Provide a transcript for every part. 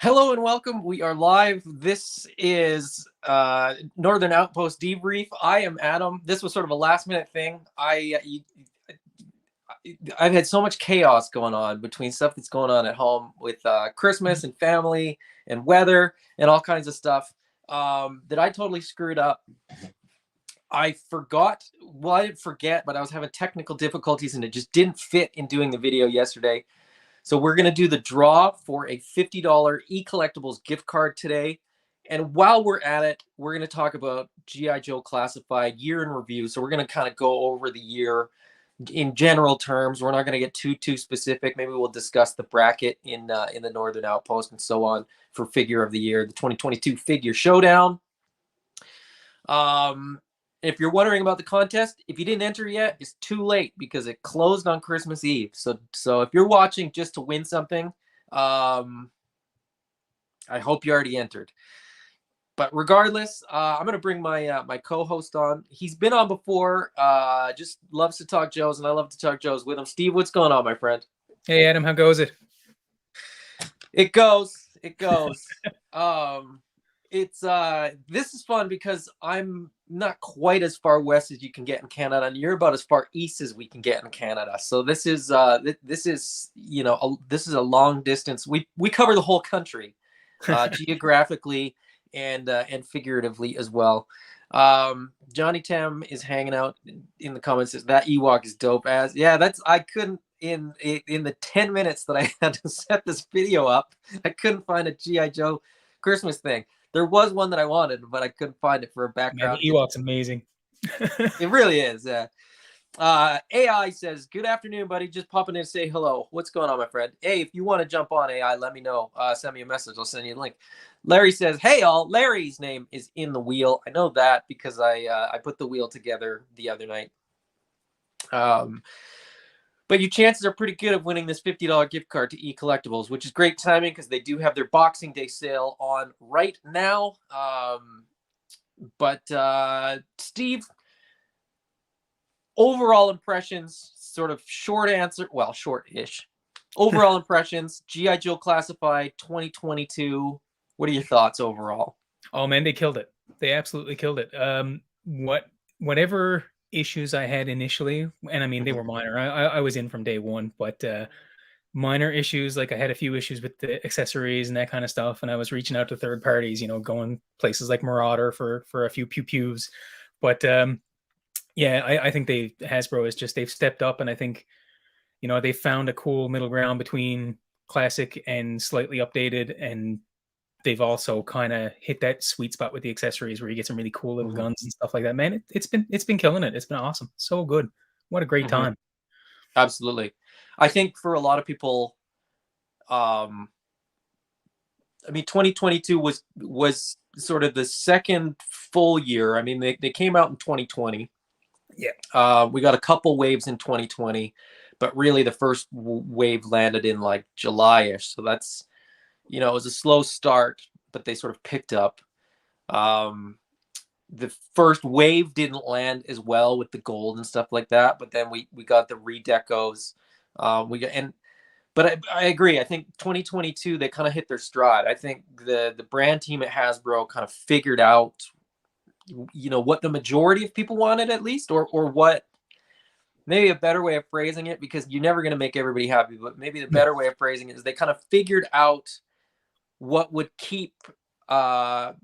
Hello and welcome. We are live. This is Northern Outpost Debrief. I am Adam. This was sort of a last-minute thing. I've had so much chaos going on between stuff that's going on at home with Christmas and family and weather and all kinds of stuff that I totally screwed up. I forgot. Well, I didn't forget, but I was having technical difficulties and it just didn't fit in doing the video yesterday. So we're going to do the draw for a $50 eCollectibles gift card today. And while we're at it, we're going to talk about G.I. Joe Classified year in review. So we're going to kind of go over the year in general terms. We're not going to get too specific. Maybe we'll discuss the bracket in the Northern Outpost and so on for figure of the year, the 2022 figure showdown. If you're wondering about the contest, if you didn't enter yet, it's too late because it closed on Christmas Eve. So if you're watching just to win something, I hope you already entered. But regardless, I'm going to bring my my co-host on. He's been on before. Just loves to talk Joes, and I love to talk Joes with him. Steve, what's going on, my friend? Hey, Adam, how goes it? It goes. It's this is fun because I'm not quite as far west as you can get in Canada, and you're about as far east as we can get in Canada. So this is this is this is a long distance. We cover the whole country, geographically and figuratively as well. Johnny Tam is hanging out in the comments. Says that Ewok is dope as. Yeah, that's I couldn't in the 10 minutes that I had to set this video up, I couldn't find a G.I. Joe Christmas thing. There was one that I wanted, but I couldn't find it for a background. Man, the Ewok's amazing. It really is. Yeah. AI says, "Good afternoon, buddy. Just popping in to say hello. What's going on, my friend? Hey, if you want to jump on AI, let me know. Send me a message. I'll send you a link." Larry says, "Hey, all. Larry's name is in the wheel. I know that because I put the wheel together the other night. But your chances are pretty good of winning this $50 gift card to eCollectibles, which is great timing because they do have their Boxing Day sale on right now. Steve, overall impressions, sort of short answer, well, short-ish. Overall impressions, G.I. Joe Classified 2022. What are your thoughts overall? Oh man, they killed it. They absolutely killed it. Whatever issues I had initially, and I mean they were minor. I was in from day one, but minor issues, like I had a few issues with the accessories and that kind of stuff, and I was reaching out to third parties, going places like Marauder for a few pews. But yeah, I think Hasbro is just they've stepped up, and I think they found a cool middle ground between classic and slightly updated, and they've also kind of hit that sweet spot with the accessories where you get some really cool little guns and stuff like that. Man, it's been killing it. It's been awesome. So good. What a great time. Absolutely. I think for a lot of people, I mean, 2022 was sort of the second full year. I mean, they came out in 2020. Yeah. We got a couple waves in 2020, but really the first wave landed in like July-ish. So that's, it was a slow start, but they sort of picked up. The first wave didn't land as well with the gold and stuff like that, but then we got the redecos. But I agree. I think 2022 they kind of hit their stride. I think the brand team at Hasbro kind of figured out, what the majority of people wanted at least, or what. Maybe a better way of phrasing it, because you're never going to make everybody happy, but maybe the better way of phrasing it is they kind of figured out what would keep the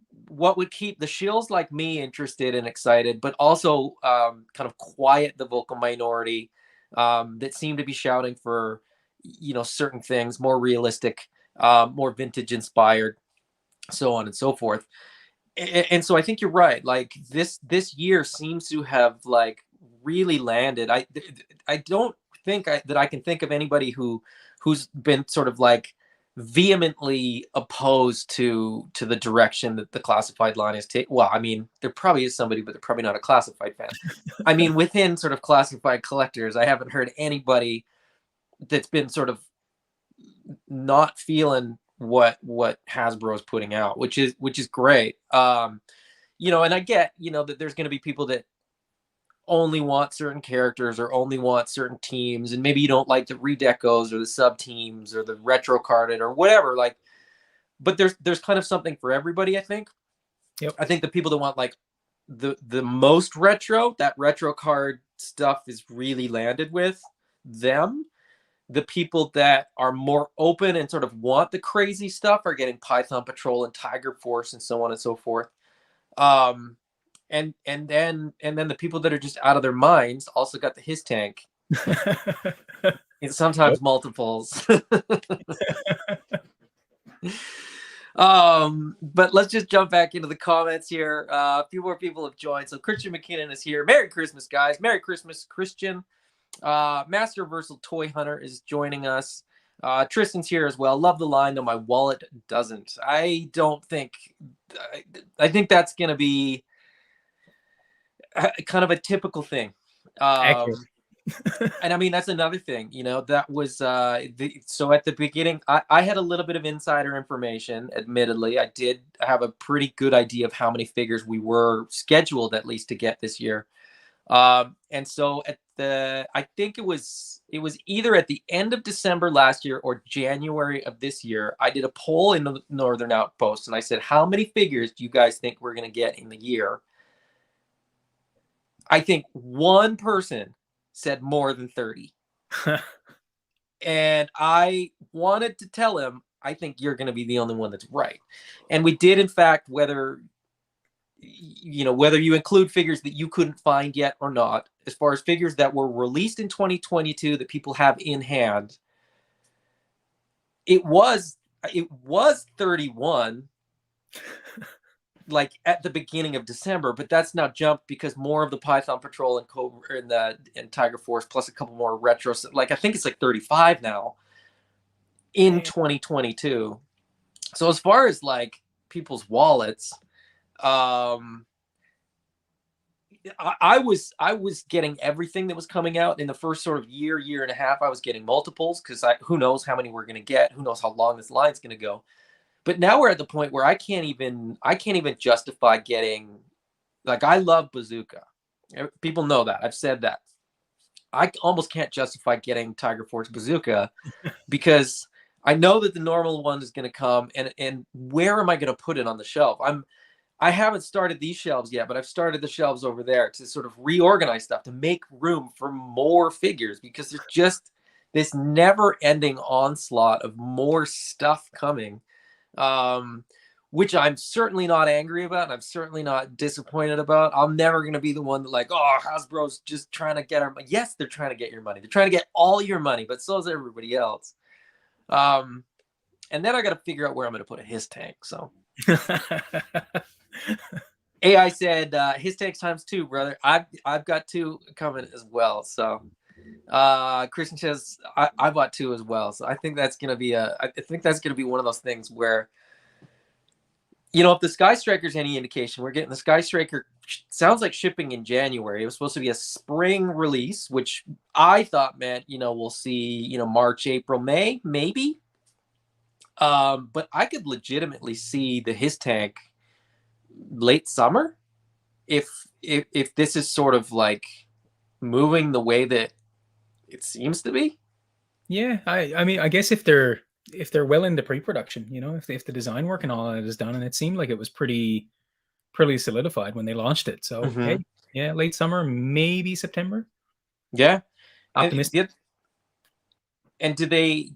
shills like me interested and excited, but also kind of quiet the vocal minority that seemed to be shouting for, certain things, more realistic, more vintage inspired, so on and so forth. And so I think you're right. Like this year seems to have like really landed. I don't think that I can think of anybody who's been sort of like vehemently opposed to the direction that the classified line is taking. Well, I mean, there probably is somebody, but they're probably not a classified fan. I mean, within sort of classified collectors, I haven't heard anybody that's been sort of not feeling what Hasbro is putting out, which is great. And I get, that there's going to be people that only want certain characters or only want certain teams, and maybe you don't like the redecos or the sub teams or the retro carded or whatever, like, but there's kind of something for everybody, I think. Yep. I think the people that want like the most retro, that retro card stuff is really landed with them. The people that are more open and sort of want the crazy stuff are getting Python Patrol and Tiger Force and so on and so forth. Um, and then the people that are just out of their minds also got the his tank. And sometimes Yep. multiples. But let's just jump back into the comments here. A few more people have joined. So Christian McKinnon is here. Merry Christmas, guys. Merry Christmas, Christian. Master Versal Toy Hunter is joining us. Tristan's here as well. Love the line, though my wallet doesn't. I don't think. I think that's going to be kind of a typical thing. Accurate. And I mean, that's another thing, that was, so at the beginning, I had a little bit of insider information, admittedly. I did have a pretty good idea of how many figures we were scheduled at least to get this year. And so I think it was either at the end of December last year or January of this year, I did a poll in the Northern Outpost and I said, how many figures do you guys think we're going to get in the year? I think one person said more than 30. And I wanted to tell him, I think you're going to be the only one that's right. And we did, in fact, whether you include figures that you couldn't find yet or not, as far as figures that were released in 2022 that people have in hand, it was 31 like at the beginning of December, but that's now jumped because more of the Python Patrol and Cobra and Tiger Force plus a couple more retros. Like I think it's like 35 now in 2022. So as far as like people's wallets, I was getting everything that was coming out in the first sort of year and a half. I was getting multiples because who knows how many we're going to get, who knows how long this line's going to go. But now we're at the point where I can't even justify getting, like, I love Bazooka. People know that. I've said that. I almost can't justify getting Tiger Force Bazooka because I know that the normal one is going to come, and where am I going to put it on the shelf? I haven't started these shelves yet, but I've started the shelves over there to sort of reorganize stuff, to make room for more figures, because there's just this never-ending onslaught of more stuff coming. Which I'm certainly not angry about, and I'm certainly not disappointed about. I'm never going to be the one that like, oh, Hasbro's just trying to get our money. Yes, they're trying to get your money. They're trying to get all your money, but so is everybody else. And then I got to figure out where I'm going to put a his tank. So AI said, his tanks times 2, brother. I've got 2 coming as well. So Christian says I bought 2 as well. So I think that's gonna be one of those things where, if the Sky Striker's any indication, we're getting the Sky Striker, sounds like shipping in January. It was supposed to be a spring release, which I thought meant, we'll see, March, April, May, maybe. But I could legitimately see the his tank late summer if this is sort of like moving the way that it seems to be. Yeah, I mean, I guess if they're well into pre-production, if the design work and all that is done, and it seemed like it was pretty solidified when they launched it. So hey, yeah, late summer, maybe September. Yeah, optimistic. And do they,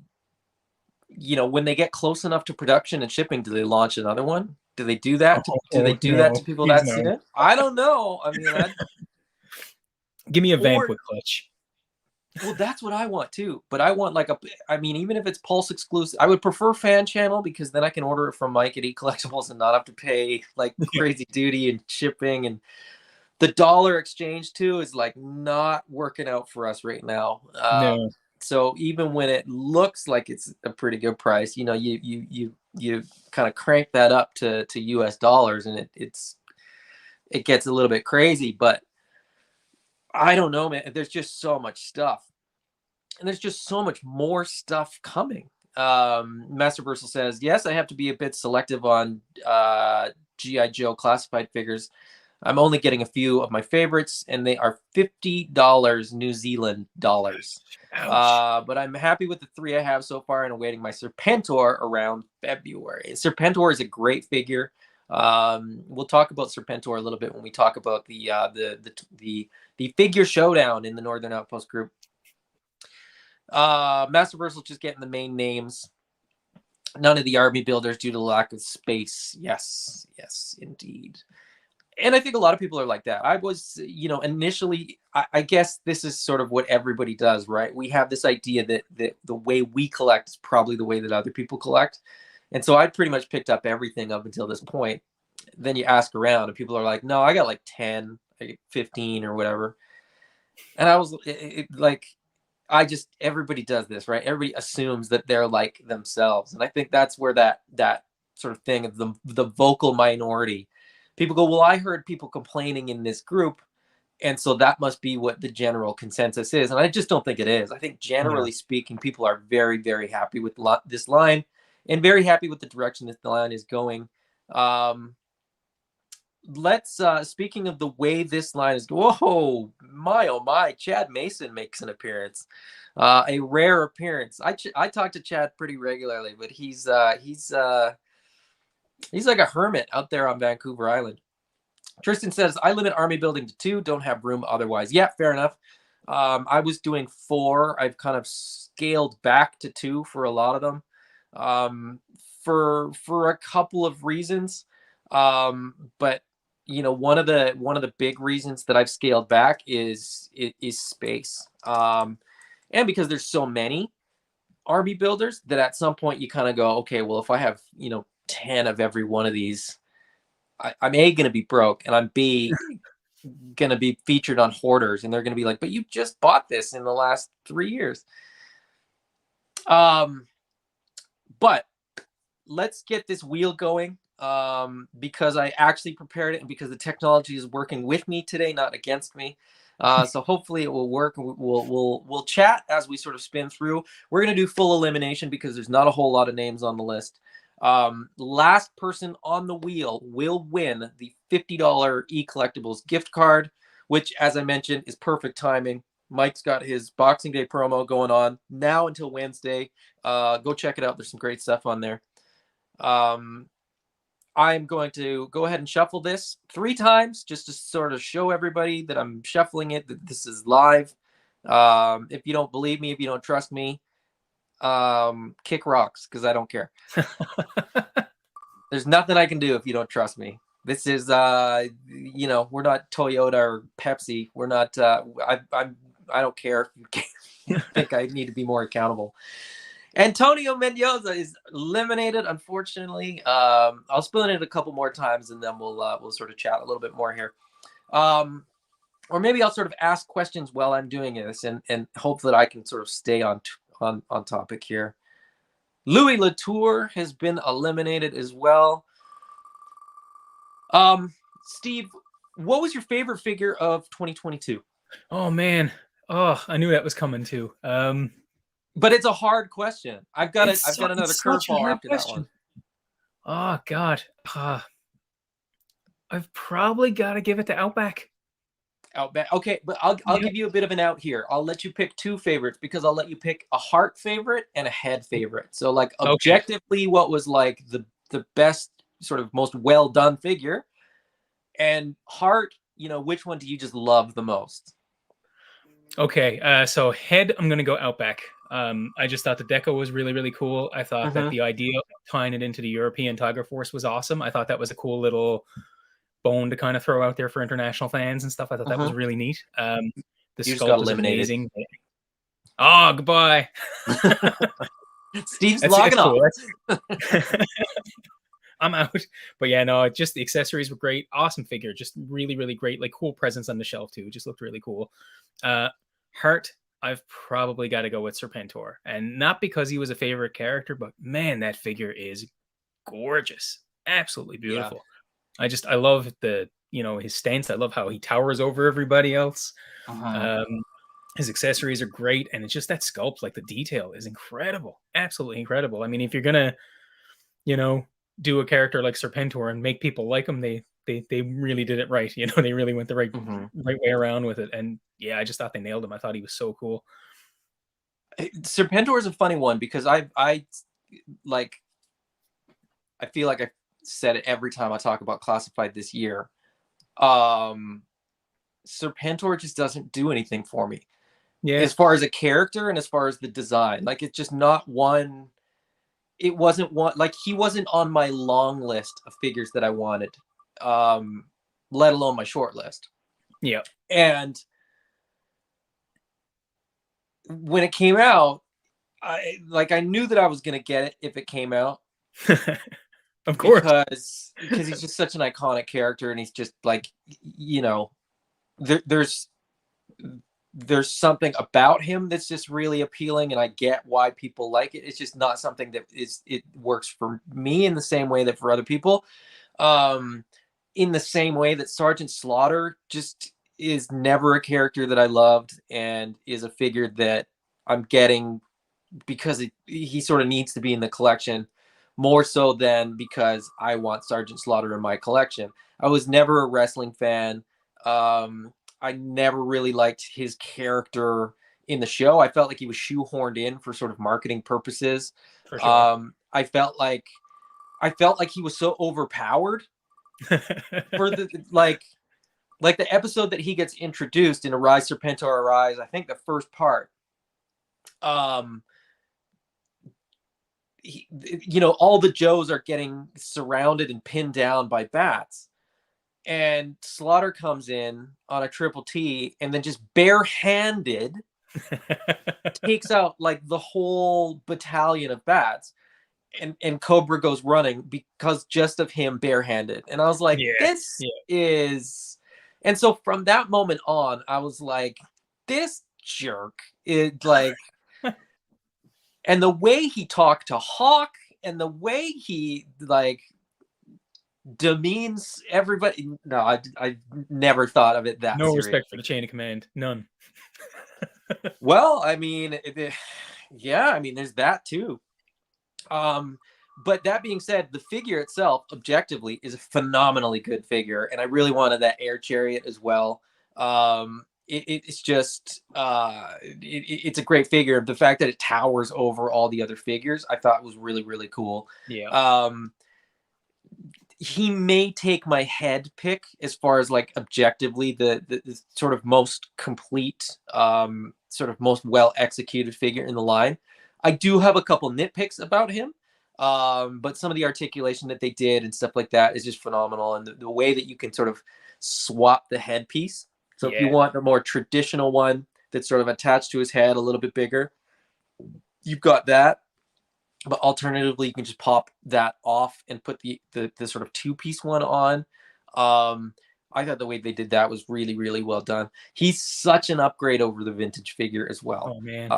when they get close enough to production and shipping, do they launch another one? Do they do that? Do they do that to people that soon? I don't know. I mean, give me a vamp with clutch. Well, that's what I want too. But I want like even if it's Pulse exclusive, I would prefer fan channel, because then I can order it from Mike at eCollectibles and not have to pay like crazy duty and shipping. And the dollar exchange too is like not working out for us right now. No. So even when it looks like it's a pretty good price, you kind of crank that up to US dollars, and it gets a little bit crazy. But I don't know, man. There's just so much stuff. And there's just so much more stuff coming. Master Versal says, yes, I have to be a bit selective on G.I. Joe classified figures. I'm only getting a few of my favorites, and they are $50 New Zealand dollars. Ouch. But I'm happy with the 3 I have so far, and awaiting my Serpentor around February. Serpentor is a great figure. We'll talk about Serpentor a little bit when we talk about the figure showdown in the Northern Outpost group. Masterversal just getting the main names. None of the army builders due to lack of space. Yes, indeed. And I think a lot of people are like that. I was, initially, I guess this is sort of what everybody does, right? We have this idea that the way we collect is probably the way that other people collect. And so I pretty much picked up everything up until this point. Then you ask around and people are like, no, I got like 10, like 15 or whatever. And I was like, everybody does this, right? Everybody assumes that they're like themselves. And I think that's where that sort of thing of the vocal minority, people go, well, I heard people complaining in this group, and so that must be what the general consensus is. And I just don't think it is. I think generally speaking, people are very, very happy with this line and very happy with the direction that the line is going. Let's speaking of the way this line is, whoa, my oh my, Chad Mason makes an appearance, a rare appearance. I talk to Chad pretty regularly, but he's like a hermit out there on Vancouver Island. Tristan says, I limit army building to 2, don't have room otherwise. Yeah, fair enough. I was doing 4. I've kind of scaled back to 2 for a lot of them, for a couple of reasons. But one of the big reasons that I've scaled back is space. And because there's so many army builders that at some point you kind of go, okay, well, if I have 10 of every one of these, I'm A, going to be broke, and I'm B, going to be featured on hoarders, and they're going to be like, but you just bought this in the last 3 years. But let's get this wheel going, because I actually prepared it and because the technology is working with me today, not against me. So hopefully it will work. We'll chat as we sort of spin through. We're going to do full elimination because there's not a whole lot of names on the list. Last person on the wheel will win the $50 eCollectibles gift card, which, as I mentioned, is perfect timing. Mike's got his Boxing Day promo going on now until Wednesday. Go check it out. There's some great stuff on there. I'm going to go ahead and shuffle this 3 times just to sort of show everybody that I'm shuffling it, that this is live. If you don't believe me, if you don't trust me, kick rocks, because I don't care. There's nothing I can do if you don't trust me. This is we're not Toyota or Pepsi. We're not I don't care if you think I need to be more accountable. Antonio Mendoza is eliminated, unfortunately. I'll spin it a couple more times and then we'll sort of chat a little bit more here. Or maybe I'll sort of ask questions while I'm doing this and hope that I can sort of stay on topic here. Louis Latour has been eliminated as well. Steve, what was your favorite figure of 2022? Oh man. Oh, I knew that was coming too. But it's a hard question. I've got another curveball after question. That one. Oh God. I've probably got to give it to Outback. Outback. Okay, but I'll give you a bit of an out here. I'll let you pick 2 favorites because I'll let you pick a heart favorite and a head favorite. So like objectively, what was like the best, sort of most well done figure, and heart, which one do you just love the most? Okay, so head, I'm gonna go Outback. I just thought the deco was really, really cool. I thought that the idea of tying it into the European Tiger Force was awesome. I thought that was a cool little bone to kind of throw out there for international fans and stuff. I thought that was really neat. The sculpt is amazing. Oh, goodbye. Steve's logging off. I'm out. But yeah, no, just the accessories were great. Awesome figure. Just really, really great. Like cool presence on the shelf too. Just looked really cool. Heart, I've probably got to go with Serpentor. And not because he was a favorite character, but man, that figure is gorgeous. Absolutely beautiful. Yeah. I love his stance. I love how he towers over everybody else. His accessories are great. And it's just that sculpt, like the detail is incredible. Absolutely incredible. I mean, if you're going to, do a character like Serpentor and make people like him, they they really did it right. They really went the right Mhm. way around with it. And yeah, I just thought they nailed him. I thought he was so cool. Serpentor is a funny one because like I feel like I said it every time I talk about classified this year. Um, Serpentor just doesn't do anything for me Yeah. as far as a character and as far as the design. Like it's just not one. It wasn't one, like he wasn't on my long list of figures that I wanted, um, let alone my short list. Yeah. And when it came out, I knew that I was gonna get it if it came out Of course. because he's just such an iconic character and he's just like there, there's something about him that's just really appealing and I get why people like it. It's just not something that it works for me in the same way that for other people. Um, in the same way that Sergeant Slaughter just is never a character that I loved and is a figure that I'm getting because he sort of needs to be in the collection more so than because I want Sergeant Slaughter in my collection. I was never a wrestling fan. I never really liked his character in the show. I felt like he was shoehorned in for sort of marketing purposes. For sure. I felt like he was so overpowered for the like the episode that he gets introduced in Arise Serpentor Arise. I think the first part. Um, all the Joes are getting surrounded and pinned down by bats. And Slaughter comes in on a triple T and then just barehanded takes out like the whole battalion of bats. And Cobra goes running because just of him barehanded. And I was like, Yeah. this Yeah. is. And so from that moment on, I was like, this jerk is like, and the way he talked to Hawk and the way he like demeans everybody. No, I never thought of it that No serious. respect for the chain of command. None. Well, I mean, yeah, I mean, there's that too. But that being said, the figure itself, objectively, is a phenomenally good figure, and I really wanted that air chariot as well. It's just it's a great figure. The fact that it towers over all the other figures, I thought was really really cool. Yeah. He may take my head pick as far as like objectively the sort of most complete, sort of most well executed figure in the line. I do have a couple nitpicks about him, but some of the articulation that they did and stuff like that is just phenomenal, and the way that you can sort of swap the headpiece. So if you Yeah. want a more traditional one that's sort of attached to his head, a little bit bigger, you've got that. But alternatively, you can just pop that off and put the sort of two-piece one on. I thought the way they did that was really, really well done. He's such an upgrade over the vintage figure as well. Oh man.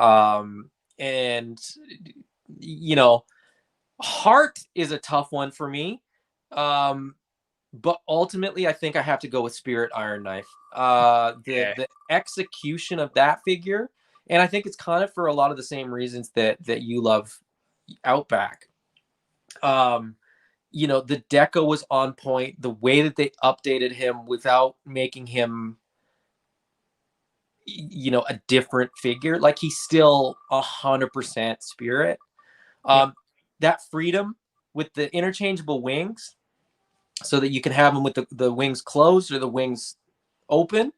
And Heart is a tough one for me. But ultimately, I think I have to go with Spirit Iron Knife. Yeah. The execution of that figure, and I think it's kind of for a lot of the same reasons that you love Outback. The deco was on point. The way that they updated him without making him, a different figure, like he's still 100% Spirit. Yeah. That freedom with the interchangeable wings, so that you can have them with the wings closed or the wings open,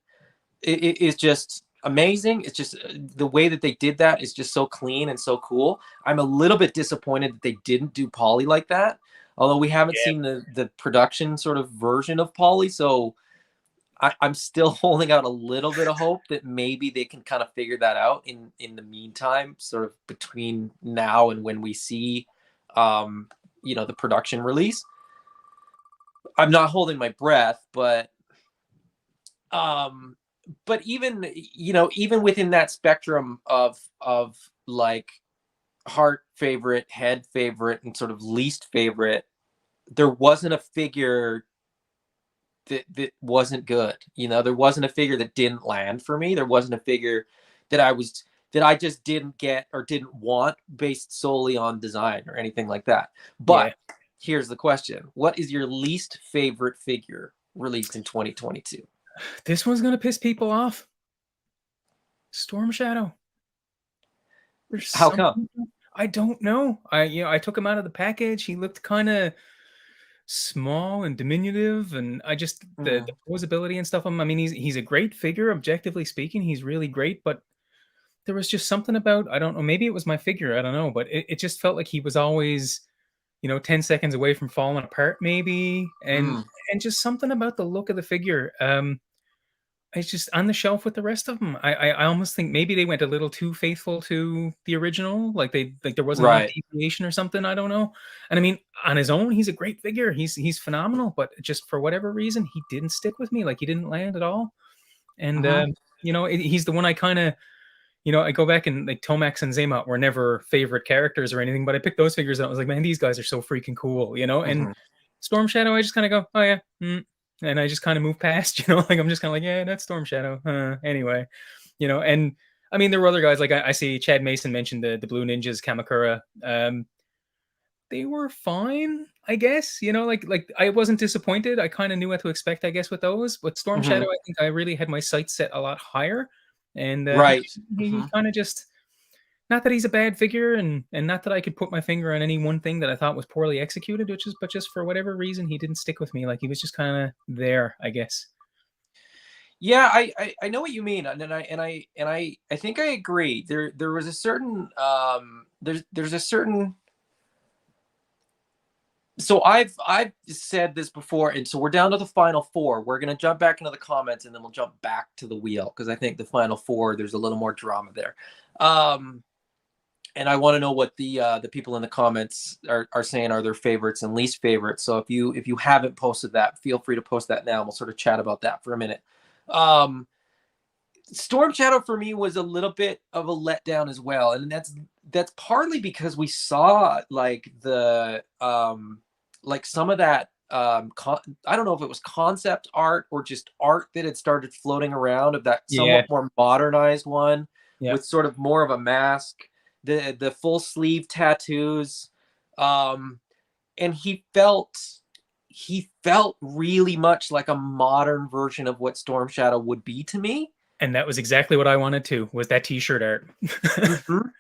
it is just amazing. It's just the way that they did that is just so clean and so cool. I'm a little bit disappointed that they didn't do Polly like that, although we haven't Yeah. seen the production sort of version of Polly. So I'm still holding out a little bit of hope that maybe they can kind of figure that out in the meantime, sort of between now and when we see, the production release. I'm not holding my breath, um, but even within that spectrum of like heart favorite, head favorite, and sort of least favorite, there wasn't a figure that wasn't good. There wasn't a figure that didn't land for me. There wasn't a figure that I just didn't get or didn't want based solely on design or anything like that. But Yeah. here's the question: what is your least favorite figure? released in 2022. This one's gonna piss people off. Storm Shadow. There's How come? something I don't know. I took him out of the package. He looked kind of small and diminutive, and I just the Mhm. posability and stuff. I mean, he's a great figure, objectively speaking. He's really great, but there was just something about I don't know. Maybe it was my figure. I don't know, but it just felt like he was always 10 seconds away from falling apart, maybe, Mm. and just something about the look of the figure. It's just on the shelf with the rest of them. I almost think maybe they went a little too faithful to the original, like there wasn't enough Right. deviation or something. I don't know. And I mean, on his own, he's a great figure. He's phenomenal, but just for whatever reason, he didn't stick with me. Like he didn't land at all. And Hmm. he's the one I kind of I go back and like Tomax and Zaymot were never favorite characters or anything, but I picked those figures out. I was like, man, these guys are so freaking cool, And Hmm. Storm Shadow, I just kind of go, oh yeah, and I just kind of move past, like I'm just kind of like, yeah, that's Storm Shadow. Anyway, and I mean there were other guys like I see Chad Mason mentioned the Blue Ninjas Kamakura. They were fine, I guess. Like I wasn't disappointed. I kind of knew what to expect, I guess, with those. But Storm Hmm. Shadow, I think I really had my sights set a lot higher, and Right. he Hmm. kind of just not that he's a bad figure, and not that I could put my finger on any one thing that I thought was poorly executed, but just for whatever reason he didn't stick with me. Like he was just kind of there, I guess. Yeah, I know what you mean, and I think I agree. There was a certain there's a certain so I've said this before, and so we're down to the final four. We're gonna jump back into the comments, and then we'll jump back to the wheel because I think the final four there's a little more drama there. Um, and I want to know what the people in the comments are saying are their favorites and least favorites. So if you haven't posted that, feel free to post that now. And we'll sort of chat about that for a minute. Um, Storm Shadow for me was a little bit of a letdown as well, and that's partly because we saw like some of that I don't know if it was concept art or just art that had started floating around of that Yeah, somewhat more modernized one yeah. with sort of more of a mask, the full sleeve tattoos, um, and he felt really much like a modern version of what Storm Shadow would be to me. And that was exactly what I wanted to was that T-shirt art. Mhm.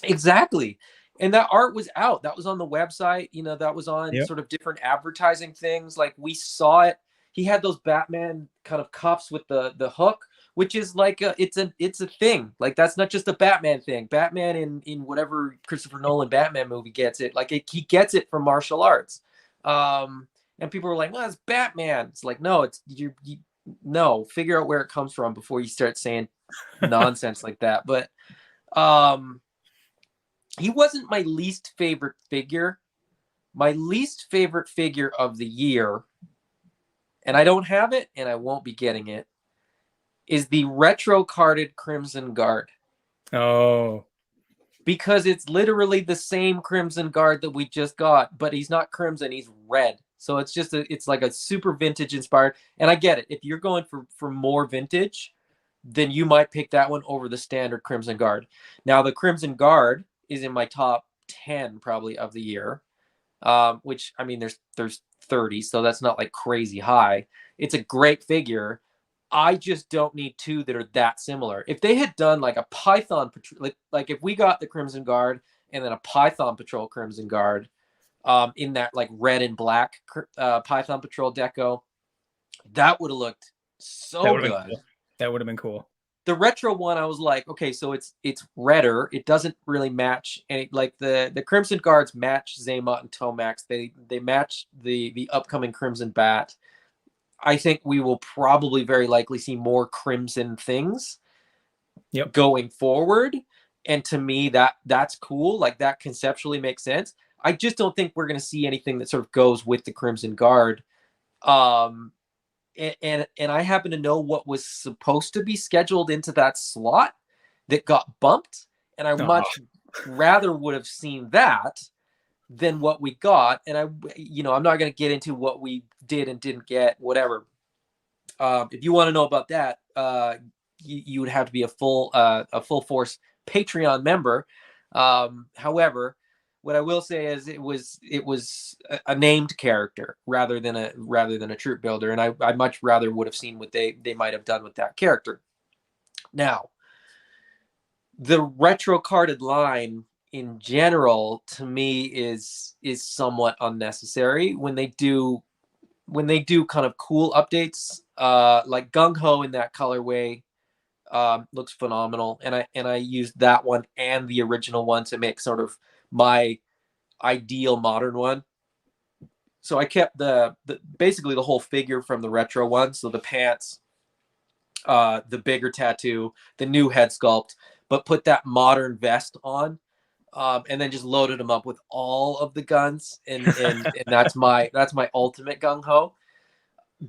Exactly. And that art was out. That was on the website. That was on Yep. sort of different advertising things. Like we saw it. He had those Batman kind of cuffs with the hook, which is like it's a thing. Like that's not just a Batman thing. Batman in whatever Christopher Nolan Batman movie gets it. Like he gets it from martial arts. And people were like, "Well, it's Batman." It's like, no, it's you no, figure out where it comes from before you start saying nonsense like that. But um he wasn't my least favorite figure. My least favorite figure of the year, and I don't have it and I won't be getting it, is the retro carded Crimson Guard. Oh, Because it's literally the same Crimson Guard that we just got, but he's not crimson, he's red. So it's like a super vintage inspired. And I get it. If you're going for more vintage, then you might pick that one over the standard Crimson Guard. Now the Crimson Guard is in my top 10 probably of the year. Which I mean, there's 30, so that's not like crazy high. It's a great figure. I just don't need two that are that similar. If they had done like a Python patrol, like if we got the Crimson Guard and then a Python Patrol Crimson Guard, in that like red and black Python Patrol deco, that would have looked that so would have been good. cool. That would have been cool. The retro one, I was like, okay, so it's redder. It doesn't really match any like the Crimson Guards match Zaymot and Tomax. They match the upcoming Crimson Bat. I think we will probably very likely see more Crimson things Yep. going forward. And to me, that's cool. Like that conceptually makes sense. I just don't think we're going to see anything that sort of goes with the Crimson Guard. Um, and I happen to know what was supposed to be scheduled into that slot that got bumped, and I Oh, much rather would have seen that than what we got. And I'm not going to get into what we did and didn't get, whatever. If you want to know about that, you would have to be a full force Patreon member. However, what I will say is it was a named character rather than a troop builder, and I much rather would have seen what they might have done with that character. Now, the retro carded line in general to me is somewhat unnecessary when they do kind of cool updates, like Gung Ho in that colorway. Looks phenomenal, and I used that one and the original one to make sort of my ideal modern one. So I kept the basically the whole figure from the retro one, so the pants, the bigger tattoo, the new head sculpt, but put that modern vest on, and then just loaded them up with all of the guns, and that's my ultimate Gung Ho.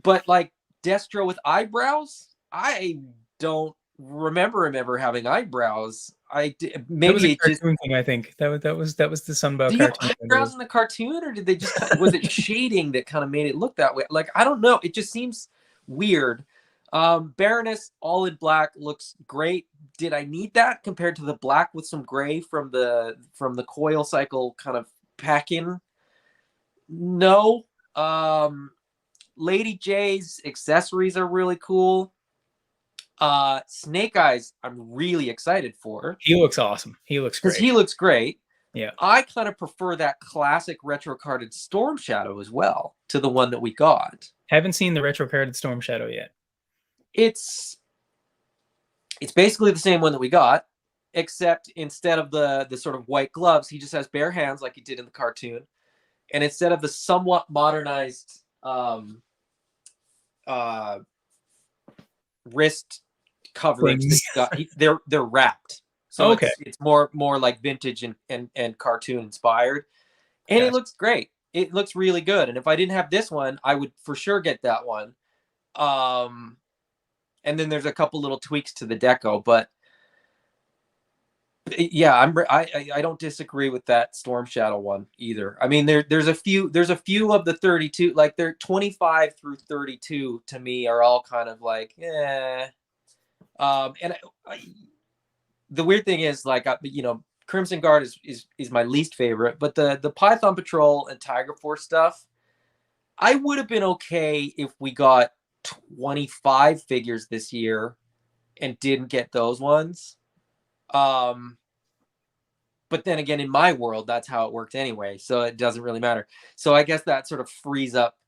But like Destro with eyebrows, I don't remember him ever having eyebrows. That was a Maybe it just, cartoon thing, I think. That was the Sunbow do you have cartoon. eyebrows in the cartoon, or did they just was it shading that kind of made it look that way? Like, I don't know. It just seems weird. Baroness all in black looks great. Did I need that compared to the black with some gray from the coil cycle kind of pack in? No. Lady J's accessories are really cool. Snake Eyes, I'm really excited for. He looks awesome. He looks great. Because he looks great. Yeah. I kind of prefer that classic retro carded Storm Shadow as well to the one that we got. Haven't seen the retro carded Storm Shadow yet. It's basically the same one that we got, except instead of the sort of white gloves, he just has bare hands like he did in the cartoon. And instead of the somewhat modernized wrist coverage, they're wrapped. So okay. It's more like vintage and cartoon inspired. And yes, it looks great. It looks really good. And if I didn't have this one, I would for sure get that one. And then there's a couple little tweaks to the deco, but yeah, I don't disagree with that Storm Shadow one either. I mean, there's a few of the 32, like they're 25 through 32 to me are all kind of like, eh. And the weird thing is, like, Crimson Guard is my least favorite, but the Python Patrol and Tiger Force stuff, I would have been okay if we got 25 figures this year and didn't get those ones. But then again, in my world, that's how it worked anyway, so it doesn't really matter. So I guess that sort of frees up,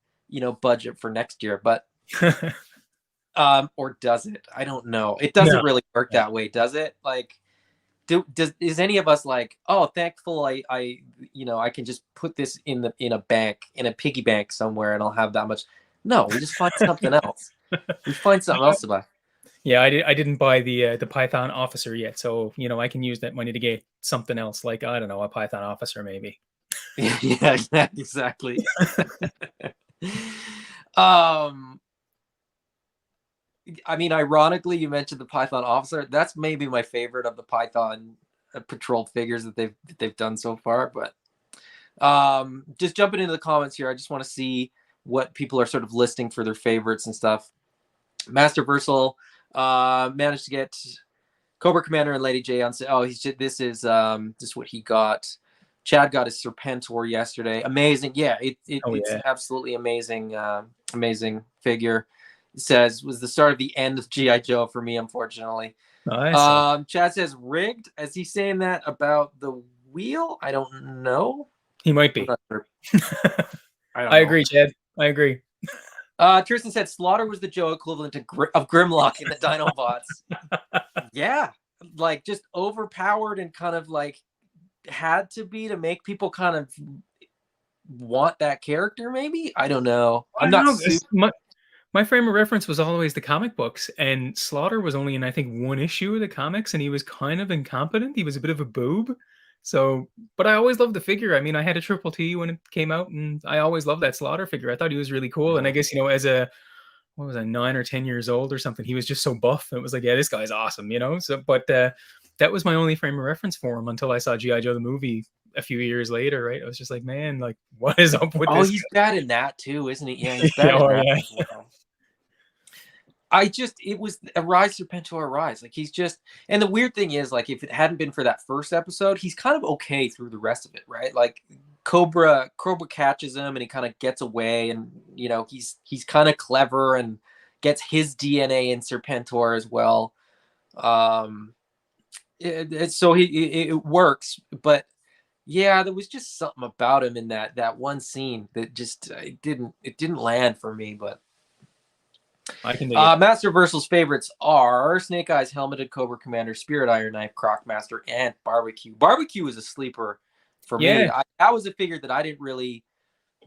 budget for next year, but or does it? I don't know. It doesn't really work that way, does it? Like, is any of us like, oh, thankful I can just put this in a bank, in a piggy bank somewhere, and I'll have that much? No, we just find something else. We find something else to buy. Yeah, I didn't buy the Python Officer yet, so I can use that money to get something else, like, I don't know, a Python Officer maybe. Yeah, exactly. I mean, ironically, you mentioned the Python Officer. That's maybe my favorite of the Python Patrol figures that they've done so far. But just jumping into the comments here, I just want to see what people are sort of listing for their favorites and stuff. Master Versal managed to get Cobra Commander and Lady J on sale. Oh, this is what he got. Chad got his Serpentor yesterday. Amazing. Yeah, it's absolutely amazing. Amazing figure. It says was the start of the end of G.I. Joe for me, unfortunately. Nice. Chad says rigged. Is he saying that about the wheel? I don't know. He might be. Sure. I agree, Chad. I agree. Tristan said Slaughter was the Joe equivalent of Grimlock in the Dinobots. Yeah, like just overpowered and kind of like had to be to make people kind of want that character. Maybe, I don't know. My frame of reference was always the comic books, and Slaughter was only in, I think, one issue of the comics, and he was kind of incompetent. He was a bit of a boob. So, but I always loved the figure. I mean, I had a Triple T when it came out, and I always loved that Slaughter figure. I thought he was really cool. And I guess, as what was I, 9 or 10 years old or something, he was just so buff. It was like, yeah, this guy's awesome, So, but that was my only frame of reference for him until I saw G.I. Joe the movie a few years later, right? I was just like, man, like, what is up with this? Oh, he's bad in that too, isn't he? Yeah, he's bad in that. Yeah. it was a rise Serpentor rise. Like he's just, and the weird thing is, like, if it hadn't been for that first episode, he's kind of okay through the rest of it, right? Like Cobra catches him and he kind of gets away, and he's kind of clever and gets his DNA in Serpentor as well. So it works, but yeah, there was just something about him in that one scene that just it didn't land for me, but. I can dig it. Master Versal's favorites are Snake Eyes, Helmeted Cobra Commander, Spirit Iron Knife, Croc Master, and Barbecue. Barbecue is a sleeper for me. That was a figure that I didn't really,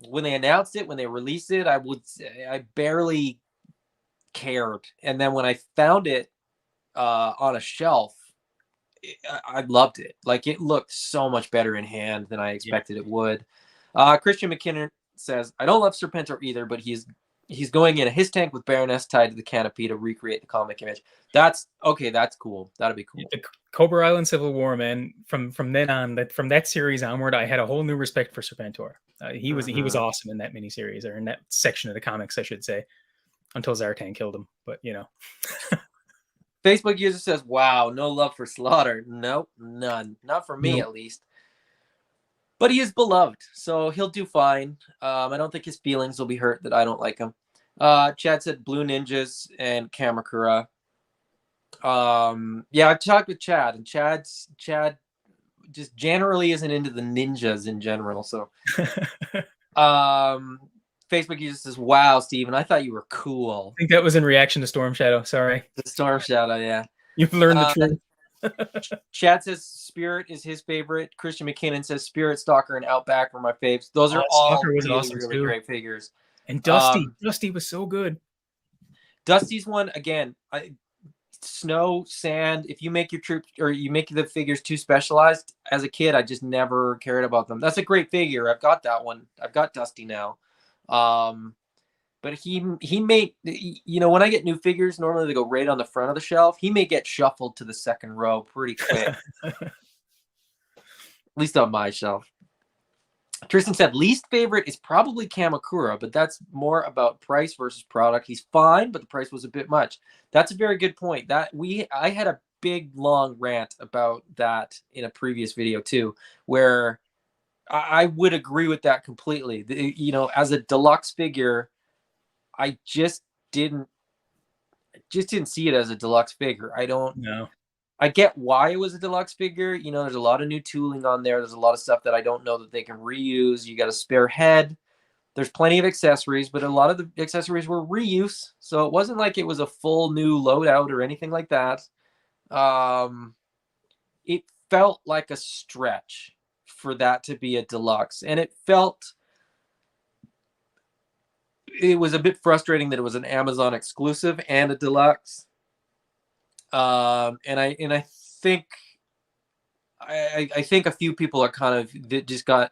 when they announced it, when they released it, I barely cared. And then when I found it on a shelf, I loved it. Like, it looked so much better in hand than I expected it would. Christian McKinnon says, I don't love Serpentor either, but he's going in a his tank with Baroness tied to the canopy to recreate the comic image. That's okay. That's cool. That'll be cool. The Cobra Island Civil War, man. From then on, from that series onward, I had a whole new respect for Serpentor. He was awesome in that miniseries, or in that section of the comics, I should say, until Zartan killed him. But Facebook user says, "Wow, no love for Slaughter. Nope, none. Not for me, at least." But he is beloved, so he'll do fine. I don't think his feelings will be hurt that I don't like him. Chad said Blue Ninjas and Kamakura. Yeah, I've talked with Chad, and Chad just generally isn't into the ninjas in general. So, Facebook user says, "Wow, Steven, I thought you were cool." I think that was in reaction to Storm Shadow. Sorry, the Storm Shadow. Yeah, you've learned the truth. Chad says Spirit is his favorite. Christian McKinnon says Spirit, Stalker, and Outback were my faves. Those are all really, awesome really great figures. And Dusty was so good. Dusty's one, again, snow, sand. If you make your troops, or you make the figures too specialized, as a kid, I just never cared about them. That's a great figure. I've got that one. I've got Dusty now. But he may, when I get new figures, normally they go right on the front of the shelf. He may get shuffled to the second row pretty quick. At least on my shelf. Tristan said least favorite is probably Kamakura, but that's more about price versus product. He's fine, but the price was a bit much. That's a very good point. I had a big long rant about that in a previous video too, where I would agree with that completely. As a deluxe figure, I just didn't see it as a deluxe figure. I don't know. I get why it was a deluxe figure. There's a lot of new tooling on there. There's a lot of stuff that I don't know that they can reuse. You got a spare head. There's plenty of accessories, but a lot of the accessories were reuse. So it wasn't like it was a full new loadout or anything like that. It felt like a stretch for that to be a deluxe. And it was a bit frustrating that it was an Amazon exclusive and a deluxe. And I think a few people are that just got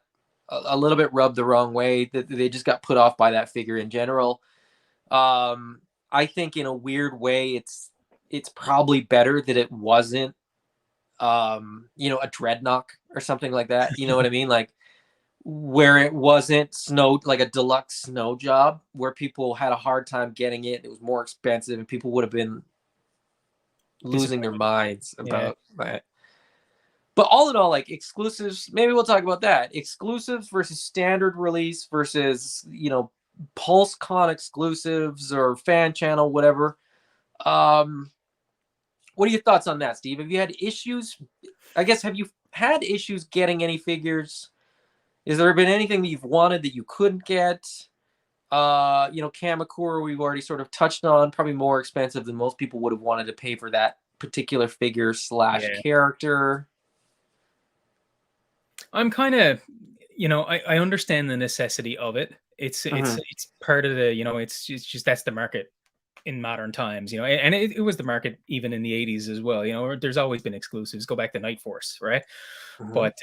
a little bit rubbed the wrong way, that they just got put off by that figure in general. I think in a weird way, it's probably better that it wasn't, a Dreadnought or something like that. You know what I mean? Like, where it wasn't like a deluxe snow job, where people had a hard time getting it. It was more expensive, and people would have been losing their minds about that. But all in all, like, exclusives, maybe we'll talk about that. Exclusives versus standard release versus, PulseCon exclusives or fan channel, whatever. What are your thoughts on that, Steve? Have you had issues? I guess, have you had issues getting any figures? Has there been anything that you've wanted that you couldn't get? Kamakura, we've already sort of touched on, probably more expensive than most people would have wanted to pay for that particular figure / character. I'm kind of, I understand the necessity of it. It's part of the, it's just that's the market in modern times, and it was the market even in the 80s as well. There's always been exclusives. Go back to Night Force, right? But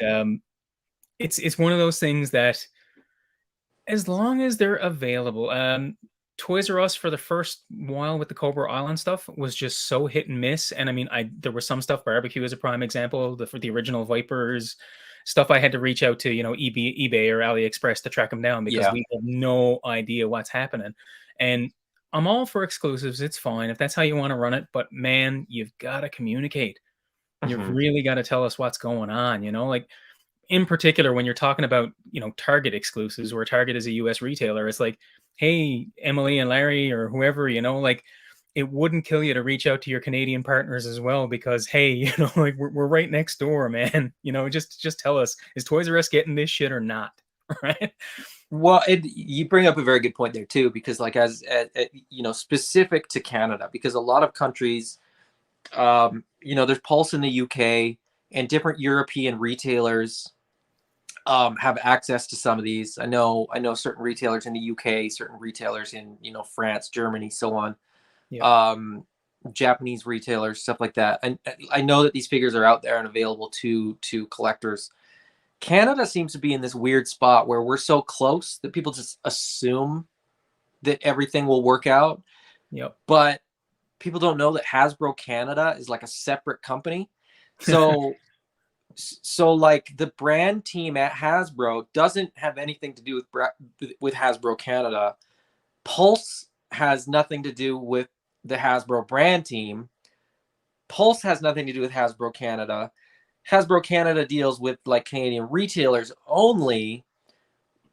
it's one of those things that, as long as they're available, Toys R Us for the first while with the Cobra Island stuff was just so hit and miss. And I mean, there was some stuff. Barbecue is a prime example. For the original Vipers stuff, I had to reach out to eBay or AliExpress to track them down, because we have no idea what's happening. And I'm all for exclusives. It's fine if that's how you want to run it, but man, you've got to communicate. You've Mhm. really got to tell us what's going on, like in particular when you're talking about, Target exclusives, where Target is a US retailer. It's like, hey, Emily and Larry or whoever, like it wouldn't kill you to reach out to your Canadian partners as well, because hey, like we're right next door, man. Just tell us, is Toys R Us getting this shit or not? Right? Well, you bring up a very good point there too, because like specific to Canada, because a lot of countries, there's Pulse in the UK, and different European retailers have access to some of these. I know certain retailers in the UK, certain retailers in France, Germany, so on. Yep. Japanese retailers, stuff like that. And I know that these figures are out there and available to collectors. Canada seems to be in this weird spot where we're so close that people just assume that everything will work out. Yep. But people don't know that Hasbro Canada is like a separate company. So like the brand team at Hasbro doesn't have anything to do with Hasbro Canada. Pulse has nothing to do with the Hasbro brand team. Pulse has nothing to do with Hasbro Canada. Hasbro Canada deals with like Canadian retailers only,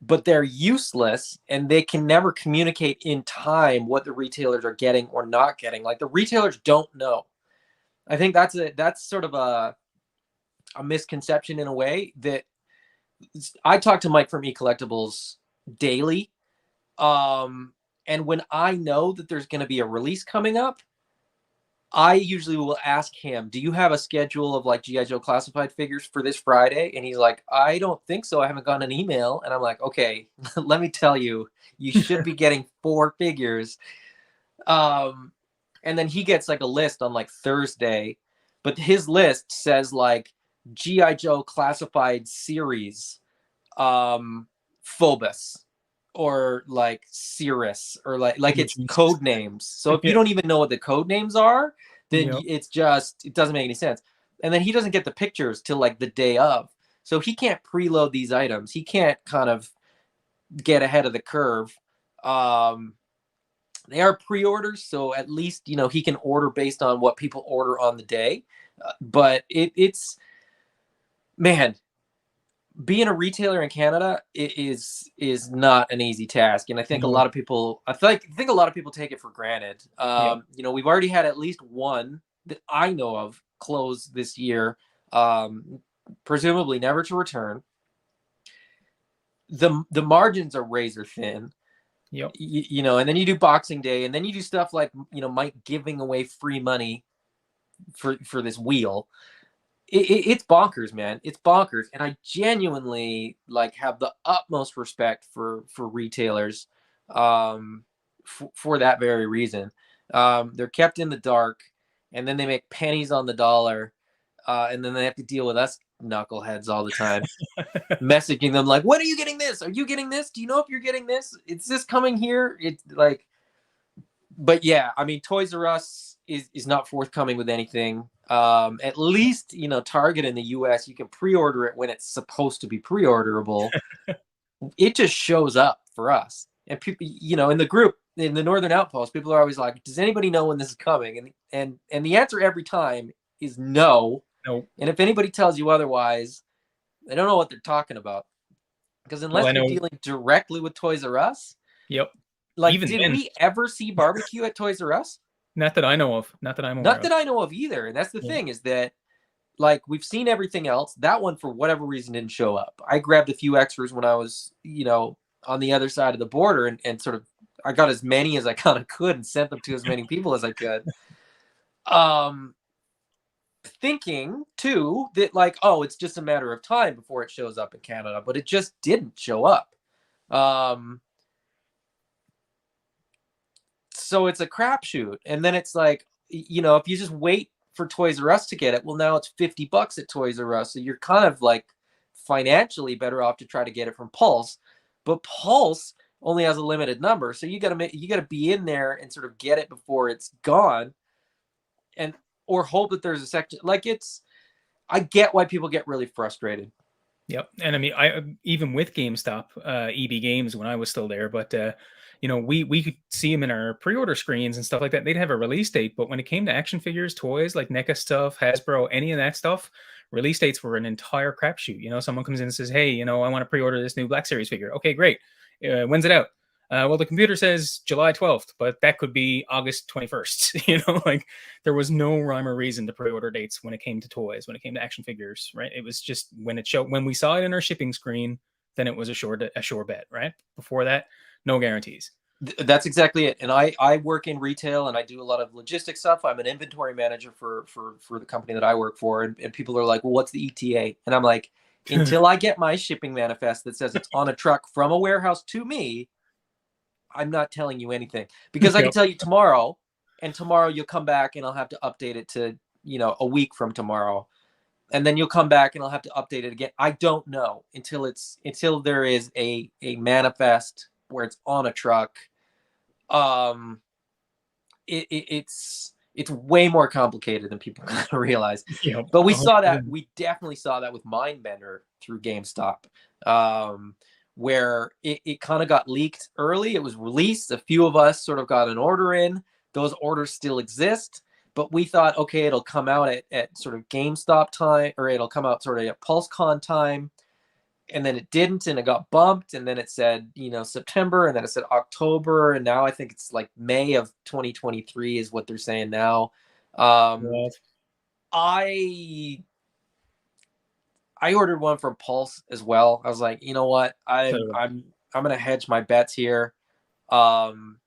but they're useless and they can never communicate in time what the retailers are getting or not getting. Like the retailers don't know. I think that's sort of a misconception in a way that I talk to Mike from eCollectibles daily. And when I know that there's going to be a release coming up, I usually will ask him, do you have a schedule of like G.I. Joe classified figures for this Friday? And he's like, I don't think so. I haven't gotten an email. And I'm like, okay, let me tell you, you should be getting 4 figures. And then he gets like a list on like Thursday, but his list says like G.I. Joe classified series, Phobos, or like Cirrus, or like Oh, it's Jesus. code names. So if you Yeah. don't even know what the code names are, then Yep. it doesn't make any sense. And then he doesn't get the pictures till like the day of. So he can't preload these items. He can't kind of get ahead of the curve. They are pre-orders, so at least he can order based on what people order on the day. But it's man, being a retailer in Canada is not an easy task, and I think a No. lot of people, I think a lot of people take it for granted. Yep. We've already had at least one that I know of close this year, presumably never to return. The margins are razor thin. Yep. And then you do Boxing Day, and then you do stuff like Mike giving away free money for this wheel. It's bonkers, man. It's bonkers, and I genuinely like have the utmost respect for retailers, for that very reason. They're kept in the dark, and then they make pennies on the dollar, and then they have to deal with us knuckleheads all the time, messaging them like, "When are you getting this? Are you getting this? Do you know if you're getting this? Is this coming here?" It's like, but yeah, I mean, Toys R Us is not forthcoming with anything. At least Target in the US, you can pre-order it when it's supposed to be pre-orderable. It just shows up for us, and people, in the group in the Northern Outpost, people are always like, "Does anybody know when this is coming?" And the answer every time is no. No. And if anybody tells you otherwise, they don't know what they're talking about. Because Well, unless I you're know. dealing directly with Toys R Us, Yep. like, Even did then, we ever see barbecue at Toys R Us? not that I know of. Not that I'm aware Not that of. I know of either. And that's the Yeah. thing, is that like we've seen everything else. That one, for whatever reason, didn't show up. I grabbed a few extras when I was, on the other side of the border, and sort of I got as many as I kind of could and sent them to as many people as I could. Um, Thinking too that like, oh, it's just a matter of time before it shows up in Canada, but it just didn't show up. Um, so it's a crapshoot. And then it's like, if you just wait for Toys R Us to get it, well, now it's $50 at Toys R Us. So you're kind of like financially better off to try to get it from Pulse. But Pulse only has a limited number. So you gotta be in there and sort of get it before it's gone, and or hope that there's a section. Like, I get why people get really frustrated. Yep. And I mean, I even with GameStop, EB Games when I was still there, but we could see them in our pre-order screens and stuff like that. They'd have a release date, but when it came to action figures, toys like NECA stuff, Hasbro, any of that stuff, release dates were an entire crapshoot. Someone comes in and says, "Hey, I want to pre-order this new Black Series figure." Okay, great. When's it out? Well, the computer says July 12th, but that could be August 21st. Like there was no rhyme or reason to pre-order dates when it came to toys, when it came to action figures, right? It was just when we saw it in our shipping screen, then it was a sure bet, right? Before that, no guarantees. That's exactly it. And I work in retail and I do a lot of logistics stuff. I'm an inventory manager for the company that I work for. And people are like, well, what's the ETA? And I'm like, until I get my shipping manifest that says it's on a truck from a warehouse to me, I'm not telling you anything, because I can tell you tomorrow, and tomorrow you'll come back and I'll have to update it to, a week from tomorrow. And then you'll come back and I'll have to update it again. I don't know until there is a manifest where it's on a truck. It's way more complicated than people kind of realize. But we definitely saw that with Mindbender through GameStop, where it kind of got leaked early. It was released. A few of us sort of got an order in. Those orders still exist, but we thought, okay, it'll come out at sort of GameStop time, or it'll come out sort of at PulseCon time. And then it didn't, and it got bumped, and then it said, September, and then it said October, and now I think it's like May of 2023 is what they're saying now. I ordered one from Pulse as well. I was like, you know what? I'm gonna hedge my bets here. Anytime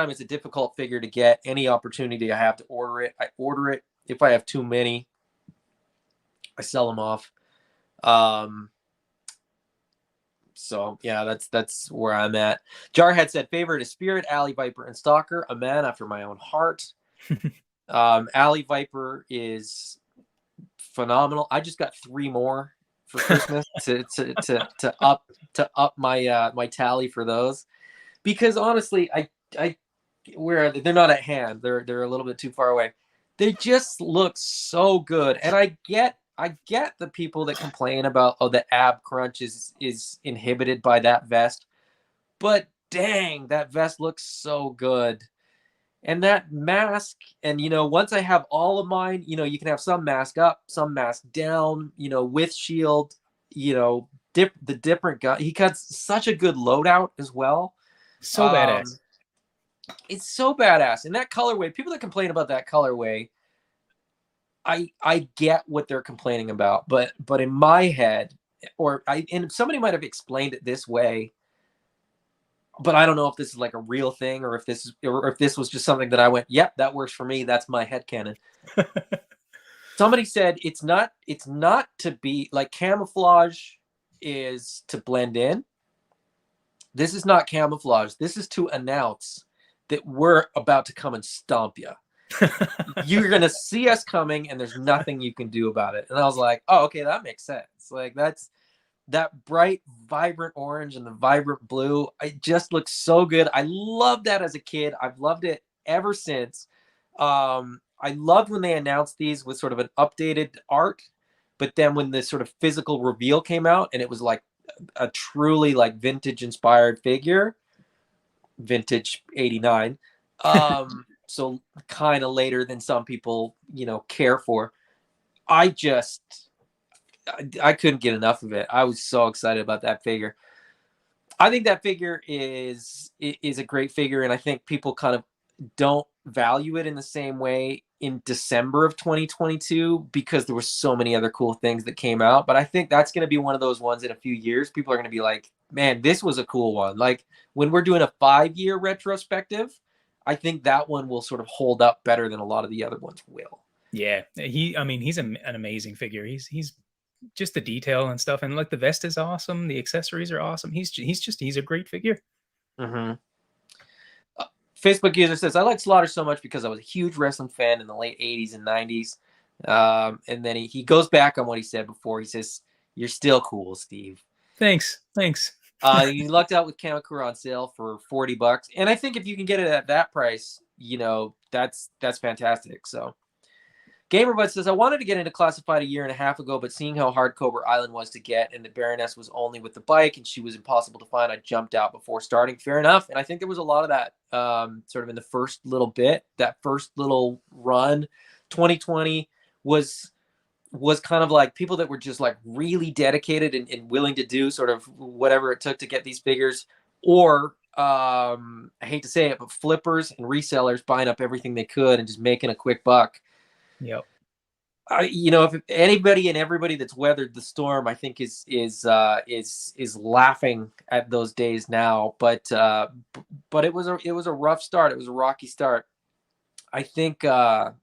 it's a difficult figure to get, any opportunity I have to order it, I order it. If I have too many, I sell them off. So yeah, that's where I'm at. Jarhead said favorite is Spirit, Alley Viper, and Stalker. A man after my own heart. Alley Viper is phenomenal. I just got 3 more for Christmas to up my my tally for those, because honestly, they're not at hand. They're a little bit too far away. They just look so good, and I get the people that complain about, the ab crunch is inhibited by that vest, but dang, that vest looks so good. And that mask, and once I have all of mine, you can have some mask up, some mask down, with shield, the different gun. He got such a good loadout as well. So badass. It's so badass. And that colorway, people that complain about that colorway, I get what they're complaining about, but in my head, and somebody might have explained it this way, but I don't know if this is like a real thing, or if this was just something that I went, yep, that works for me. That's my headcanon. Somebody said it's not to be like, camouflage is to blend in. This is not camouflage. This is to announce that we're about to come and stomp you. You're going to see us coming, and there's nothing you can do about it. And I was like, oh, okay, that makes sense. Like, that bright, vibrant orange and the vibrant blue, it just looks so good. I loved that as a kid. I've loved it ever since. I loved when they announced these with sort of an updated art, but then when the sort of physical reveal came out, and it was like a truly like vintage inspired figure, vintage 89. So kind of later than some people, care for. I couldn't get enough of it. I was so excited about that figure. I think that figure is a great figure, and I think people kind of don't value it in the same way in December of 2022, because there were so many other cool things that came out. But I think that's going to be one of those ones in a few years. People are going to be like, man, this was a cool one. Like when we're doing a 5-year retrospective, I think that one will sort of hold up better than a lot of the other ones will. Yeah, he's an amazing figure. He's just the detail and stuff, and like the vest is awesome. The accessories are awesome. He's a great figure. Mm-hmm. Facebook user says, I like Slaughter so much because I was a huge wrestling fan in the late 80s and 90s. And then he goes back on what he said before. He says, you're still cool, Steve. Thanks. You lucked out with Kamakura on sale for $40. And I think if you can get it at that price, that's fantastic. So Gamerbud says, I wanted to get into Classified a year and a half ago, but seeing how hard Cobra Island was to get and the Baroness was only with the bike and she was impossible to find, I jumped out before starting. Fair enough. And I think there was a lot of that sort of in the first little bit, that first little run. 2020 was kind of like people that were just like really dedicated and willing to do sort of whatever it took to get these figures, or I hate to say it, but flippers and resellers buying up everything they could and just making a quick buck. Yep. If anybody and everybody that's weathered the storm, I think is laughing at those days now. But it was a rough start. It was a rocky start. I think Chad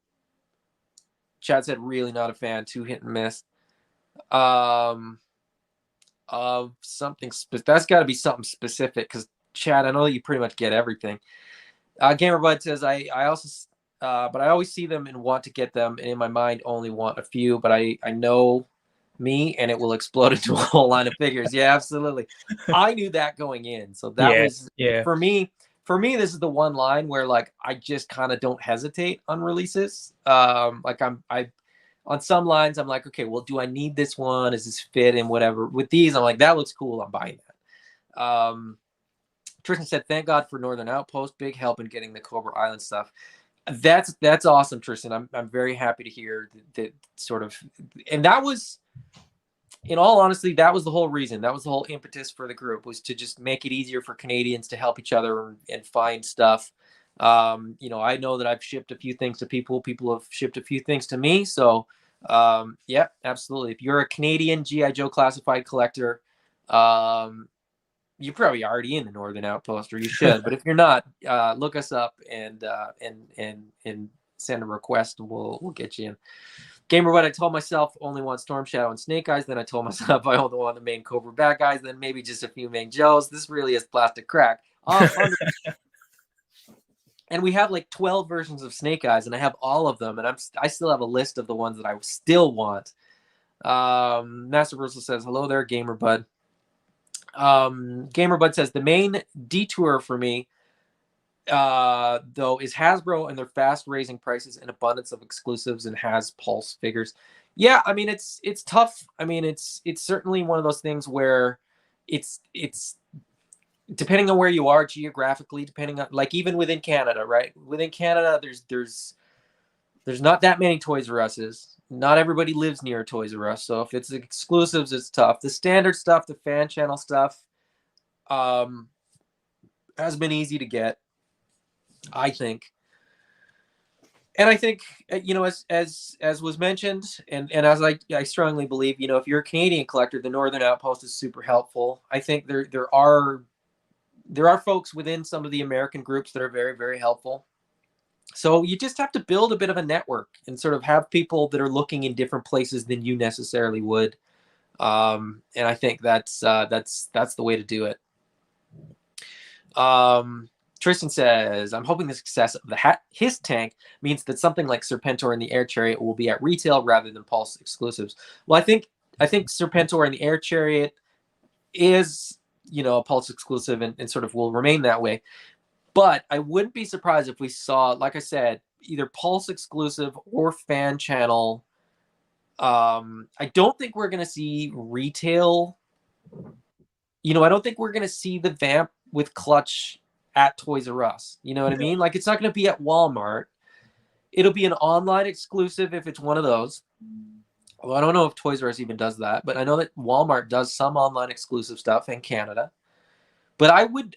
said really not a fan. 2 hit and miss. Of something that's got to be something specific, because Chad, I know that you pretty much get everything. Gamerbud says I also. But I always see them and want to get them, and in my mind only want a few, but I know me and it will explode into a whole line of figures. Yeah, absolutely. I knew that going in. So that was for me, this is the one line where like I just kind of don't hesitate on releases. Like I on some lines I'm like, okay, well, do I need this one? Is this fit and whatever? With these, I'm like, that looks cool, I'm buying that. Tristan said, thank God for Northern Outpost, big help in getting the Cobra Island stuff. That's awesome, Tristan. I'm very happy to hear that sort of, and that was, in all honesty, that was the whole reason. That was the whole impetus for the group, was to just make it easier for Canadians to help each other and find stuff. I know that I've shipped a few things to people. People have shipped a few things to me. So, yeah, absolutely. If you're a Canadian G.I. Joe classified collector, you're probably already in the Northern Outpost, or you should. But if you're not, look us up and send a request, and we'll get you in. Gamerbud, I told myself only want Storm Shadow and Snake Eyes. Then I told myself I only want the main Cobra bad guys. Then maybe just a few main Joes. This really is plastic crack. And we have like 12 versions of Snake Eyes, and I have all of them, and I still have a list of the ones that I still want. Master Bristol says, hello there, Gamerbud. Gamerbud says the main detour for me though is Hasbro and their fast raising prices and abundance of exclusives and has Pulse figures. Yeah, I mean it's tough. I mean it's certainly one of those things where it's depending on where you are geographically, depending on, like, even within Canada, right? Within Canada, there's not that many Toys R Us's. Not everybody lives near a Toys R Us, so if it's exclusives, it's tough. The standard stuff, the fan channel stuff, has been easy to get, I think. And I think, as was mentioned, and as I strongly believe, if you're a Canadian collector, the Northern Outpost is super helpful. I think there are folks within some of the American groups that are very, very helpful. So you just have to build a bit of a network and sort of have people that are looking in different places than you necessarily would. And I think that's the way to do it. Tristan says, I'm hoping the success of the his tank means that something like Serpentor and the Air Chariot will be at retail rather than Pulse exclusives. Well, I think Serpentor and the Air Chariot is, a Pulse exclusive and sort of will remain that way. But I wouldn't be surprised if we saw, like I said, either Pulse exclusive or fan channel. I don't think we're going to see retail. I don't think we're going to see the Vamp with Clutch at Toys R Us. You know what I mean? Like, it's not going to be at Walmart. It'll be an online exclusive if it's one of those. Well, I don't know if Toys R Us even does that, but I know that Walmart does some online exclusive stuff in Canada. But I would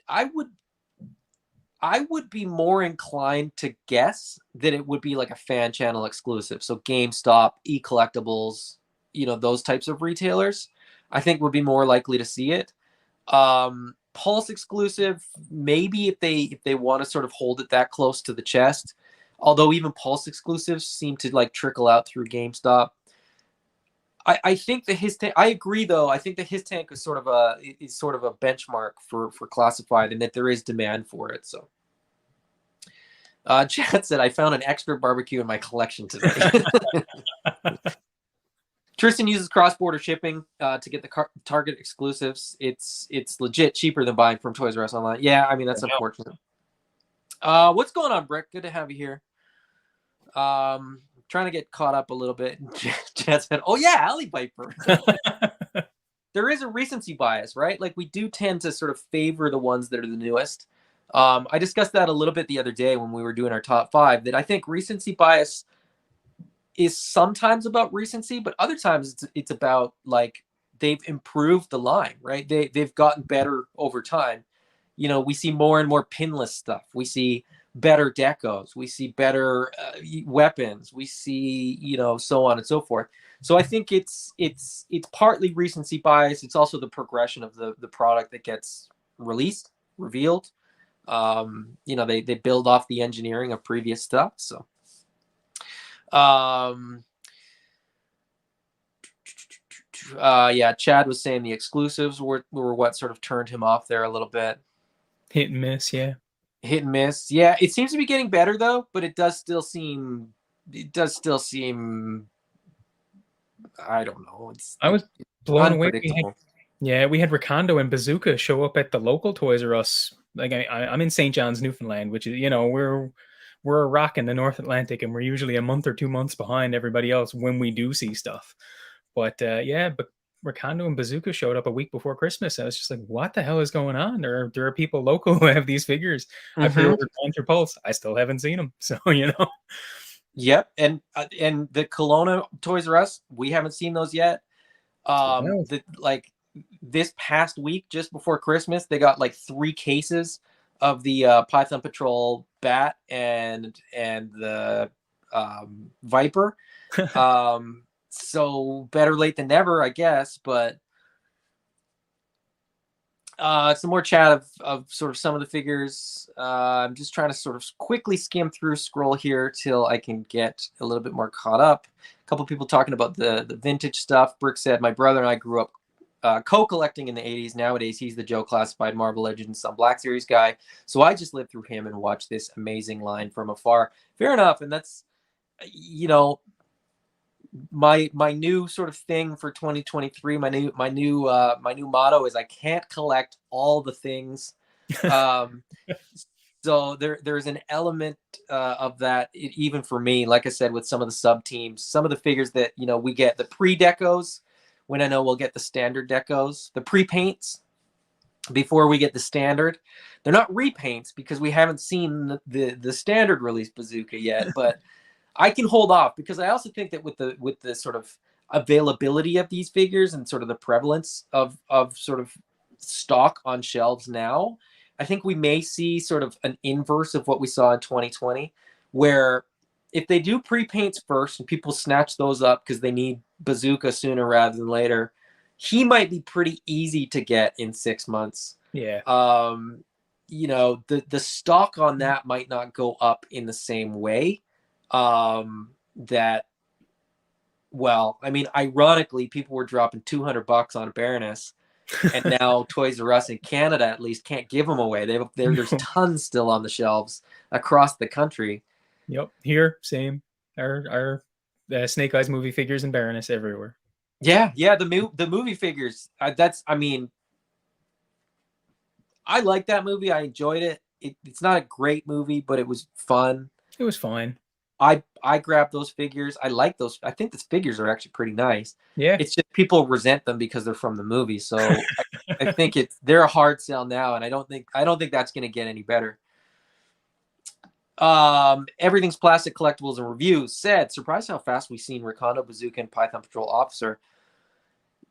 be more inclined to guess that it would be like a fan channel exclusive. So GameStop, eCollectibles, those types of retailers, I think would be more likely to see it. Pulse exclusive, maybe if they want to sort of hold it that close to the chest. Although even Pulse exclusives seem to like trickle out through GameStop. I think that his tank. I agree, though. I think that his tank is sort of a benchmark for classified, and that there is demand for it. So, Chad said, "I found an extra barbecue in my collection today." Tristan uses cross-border shipping to get the Target exclusives. It's legit cheaper than buying from Toys R Us online. Yeah, I mean that's unfortunate. What's going on, Brick? Good to have you here. trying to get caught up a little bit. And Chad said, "Oh yeah, Alley Viper." There is a recency bias, right? Like we do tend to sort of favor the ones that are the newest. I discussed that a little bit the other day when we were doing our top 5. That I think recency bias is sometimes about recency, but other times it's about like they've improved the line, right? They've gotten better over time. You know, we see more and more pinless stuff. We see better decos. We see better weapons. We see, you know, so on and so forth. So I think it's partly recency bias. It's also the progression of the product that gets released, revealed. You know, they build off the engineering of previous stuff. So yeah, Chad was saying the exclusives were what sort of turned him off there a little bit. Hit and miss, yeah. Hit and miss. Yeah, it seems to be getting better though, but it does still seem I don't know. I was blown away. Unpredictable. We had Recondo and Bazooka show up at the local Toys R Us. Like I'm in St. John's, Newfoundland, which is, you know, we're a rock in the North Atlantic, and we're usually a month or 2 months behind everybody else when we do see stuff. But but Recondo and Bazooka showed up a week before Christmas. I was just like, what the hell is going on? There are people local who have these figures. I pre-ordered mine through Pulse. I still haven't seen them. So, you know. Yep, and the Kelowna Toys R Us, we haven't seen those yet. Like this past week, just before Christmas, they got like 3 cases of the Python Patrol Bat and the Viper. So better late than never, I guess. But some more chat of sort of some of the figures. I'm just trying to sort of quickly skim through, scroll here till I can get a little bit more caught up. A couple people talking about the vintage stuff. Brick said, my brother and I grew up co-collecting in the 80s. Nowadays, he's the Joe Classified Marvel Legends some Black Series guy. So I just lived through him and watched this amazing line from afar. Fair enough. And that's, you know, my new sort of thing for 2023. My new motto is I can't collect all the things. So there's an element of that even for me. Like I said, with some of the sub teams, some of the figures that, you know, we get the pre-decos when I know we'll get the standard decos, the pre-paints before we get the standard. They're not repaints because we haven't seen the standard release Bazooka yet, but I can hold off because I also think that with the sort of availability of these figures and sort of the prevalence of sort of stock on shelves now, I think we may see sort of an inverse of what we saw in 2020, where if they do pre-paints first and people snatch those up because they need Bazooka sooner rather than later, he might be pretty easy to get in 6 months. Yeah. You know, the stock on that might not go up in the same way. That, well, I mean, ironically, people were dropping $200 on a Baroness, and now Toys R Us in Canada at least can't give them away. There's tons still on the shelves across the country. Yep, here same. Our Snake Eyes movie figures and Baroness everywhere. Yeah, the movie figures. I mean, I like that movie. I enjoyed it. It's not a great movie, but it was fun. It was fine. I grabbed those figures. I like those. I think the figures are actually pretty nice. Yeah. It's just people resent them because they're from the movie. So I think they're a hard sell now, and I don't think that's going to get any better. Everything's Plastic Collectibles and Reviews said, surprised how fast we've seen Recondo, Bazooka, and Python Patrol Officer.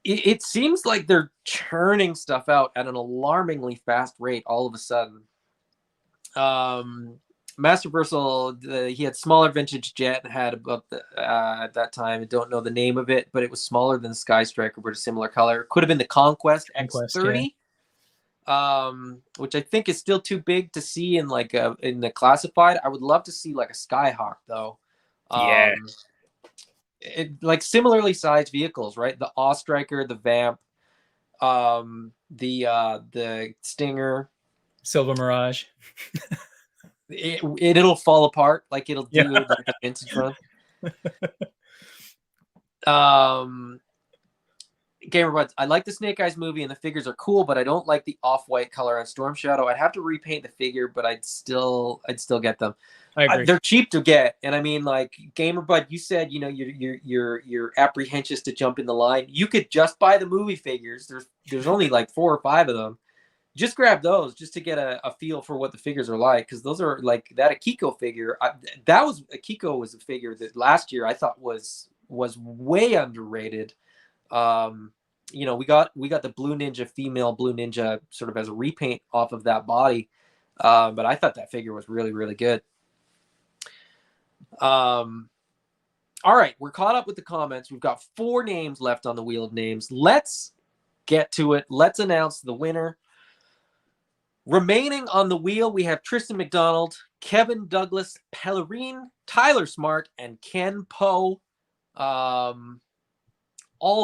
It seems like they're churning stuff out at an alarmingly fast rate all of a sudden. Master Versal, he had smaller vintage jet, had about at that time, I don't know the name of it, but it was smaller than the Sky Striker, but a similar color. Could have been the Conquest X30, which I think is still too big to see in like in the classified. I would love to see like a Skyhawk though. Like similarly sized vehicles, right? The Awe Striker, the Vamp, the Stinger, Silver Mirage. It'll fall apart, like it'll do like a vintage run. Gamer Buds, I like the Snake Eyes movie and the figures are cool, but I don't like the off-white color on Storm Shadow. I'd have to repaint the figure, but I'd still get them. I agree. They're cheap to get, and I mean, like Gamer Bud, you said, you know, you're apprehensive to jump in the line. You could just buy the movie figures. There's only like 4 or 5 of them. Just grab those just to get a feel for what the figures are like, because those are like that Akiko figure. Akiko was a figure that last year I thought was way underrated. You know, we got the Blue Ninja, female Blue Ninja, sort of as a repaint off of that body, but I thought that figure was really, really good. All right, we're caught up with the comments. We've got 4 names left on the wheel of names. Let's get to it. Let's announce the winner. Remaining on the wheel, we have Tristan McDonald, Kevin Douglas Pellerine, Tyler Smart, and Ken Poe. All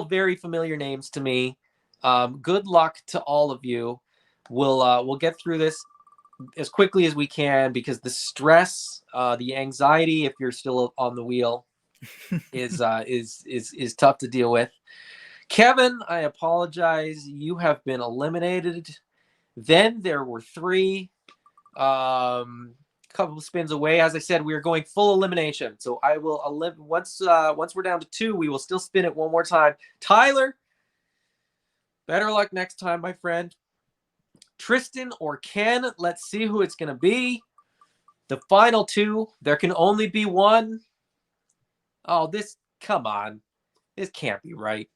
very familiar names to me. Good luck to all of you. We'll get through this as quickly as we can, because the stress, the anxiety, if you're still on the wheel, is tough to deal with. Kevin, I apologize. You have been eliminated. Then there were 3. Couple of spins away. As I said, we are going full elimination. So I will once we're down to 2, we will still spin it one more time. Tyler, better luck next time, my friend. Tristan or Ken, let's see who it's going to be. The final 2, there can only be one. Oh, come on. This can't be right.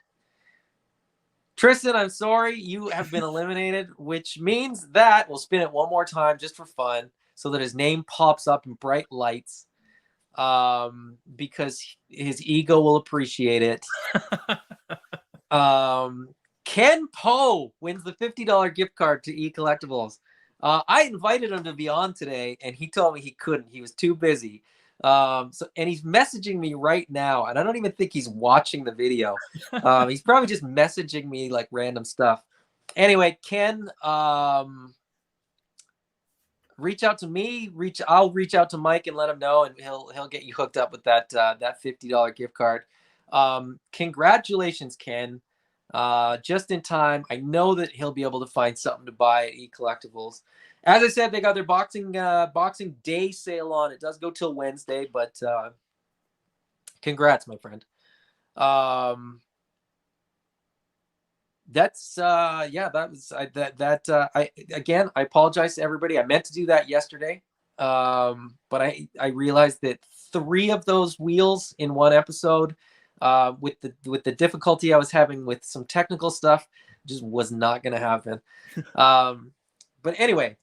Tristan, I'm sorry, you have been eliminated, which means that we'll spin it one more time just for fun, so that his name pops up in bright lights, because his ego will appreciate it. Ken Poe wins the $50 gift card to eCollectibles. I invited him to be on today, and he told me he couldn't. He was too busy. And he's messaging me right now, and I don't even think he's watching the video. He's probably just messaging me like random stuff. Anyway, Ken, reach out to me. I'll reach out to Mike and let him know, and he'll get you hooked up with that $50 gift card. Congratulations, Ken. Just in time. I know that he'll be able to find something to buy at eCollectibles. As I said, they got their Boxing Day sale on. It does go till Wednesday, but congrats, my friend. That's that was I apologize to everybody. I meant to do that yesterday, but I realized that 3 of those wheels in one episode, with the difficulty I was having with some technical stuff, just was not going to happen. But anyway,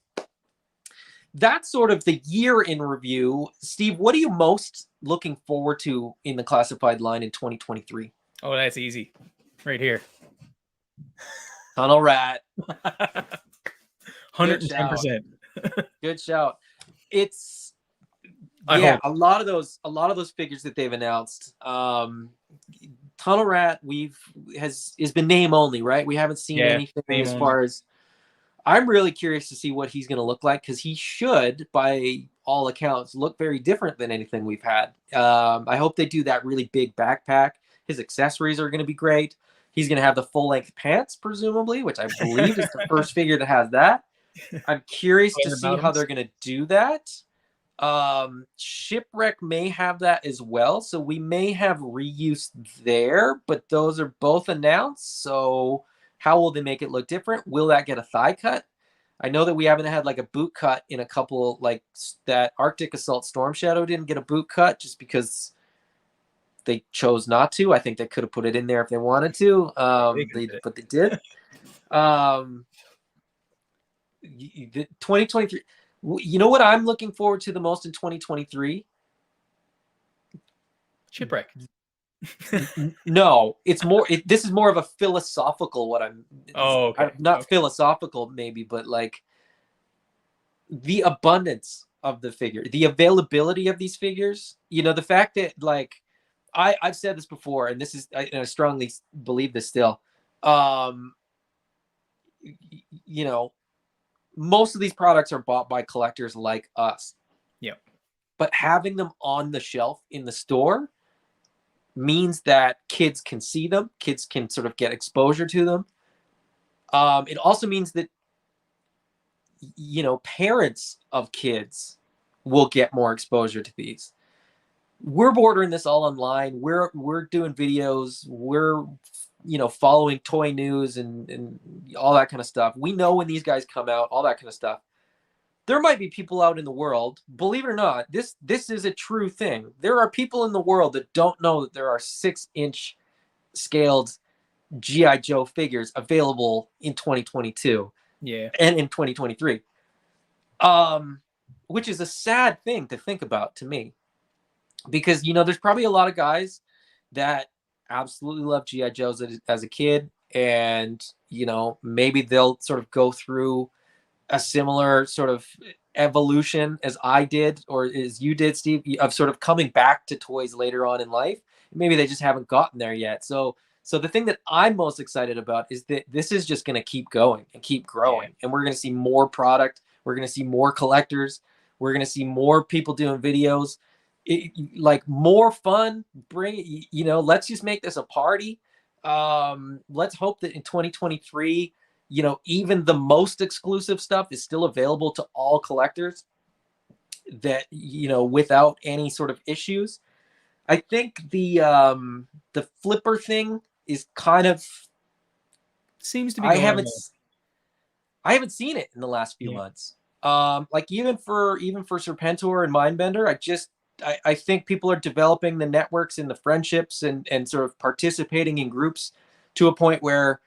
that's sort of the year in review. Steve, what are you most looking forward to in the classified line in 2023? Oh, that's easy. Right here. Tunnel Rat. 110%. Good shout. It's a lot of those figures that they've announced. Tunnel Rat has been name only, right? We haven't seen anything as far as. I'm really curious to see what he's going to look like, because he should, by all accounts, look very different than anything we've had. I hope they do that really big backpack. His accessories are going to be great. He's going to have the full-length pants, presumably, which I believe is the first figure that has that. I'm curious to see how they're going to do that. Shipwreck may have that as well, so we may have reuse there, but those are both announced, so how will they make it look different? Will that get a thigh cut? I know that we haven't had like a boot cut in a couple, like that Arctic Assault Storm Shadow didn't get a boot cut just because they chose not to. I think they could have put it in there if they wanted to, but they did. 2023. You know what I'm looking forward to the most in 2023? Shipwreck. No, it's more. This is more of a philosophical. Not philosophical, maybe, but like the abundance of the figure, the availability of these figures. You know, the fact that like I've said this before, and I strongly believe this still. You know, most of these products are bought by collectors like us. Yep. But having them on the shelf in the store means that kids can see them, kids can sort of get exposure to them. It also means that, you know, parents of kids will get more exposure to these. We're bordering this all online. We're doing videos. We're, you know, following toy news and all that kind of stuff. We know when these guys come out, all that kind of stuff. There might be people out in the world, believe it or not, this is a true thing. There are people in the world that don't know that there are 6-inch scaled GI Joe figures available in 2022 Yeah. and in 2023. Which is a sad thing to think about to me, because, you know, there's probably a lot of guys that absolutely love GI Joes as a kid, and, you know, maybe they'll sort of go through a similar sort of evolution as I did, or as you did, Steve, of sort of coming back to toys later on in life. Maybe they just haven't gotten there yet. So the thing that I'm most excited about is that this is just going to keep going and keep growing, and we're going to see more product. We're going to see more collectors. We're going to see more people doing videos. Like more fun. Bring, you know, let's just make this a party. Let's hope that in 2023, you know, even the most exclusive stuff is still available to all collectors, that, you know, without any sort of issues. I think the flipper thing is kind of, Seems to be I going haven't well. I haven't seen it in the last few Yeah. months. Like even for Serpentor and Mindbender, I think people are developing the networks and the friendships and sort of participating in groups to a point where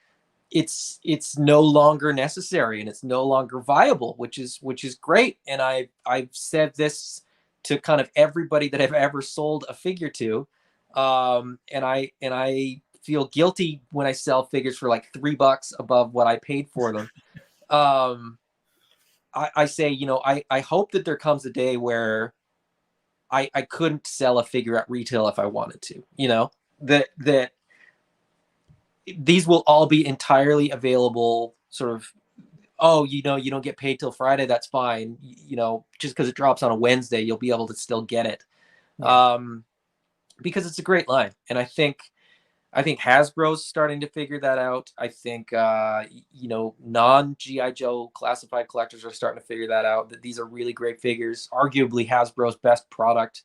it's no longer necessary and it's no longer viable, which is great. And I've said this to kind of everybody that I've ever sold a figure to, and I feel guilty when I sell figures for like $3 above what I paid for them. um, I say, you know, I hope that there comes a day where I couldn't sell a figure at retail if I wanted to, you know, that these will all be entirely available sort of. Oh, you know, you don't get paid till Friday, that's fine, you know, just because it drops on a Wednesday you'll be able to still get it. Yeah. Because it's a great line, and I think Hasbro's starting to figure that out. I think you know, non GI Joe classified collectors are starting to figure that out, that these are really great figures, arguably Hasbro's best product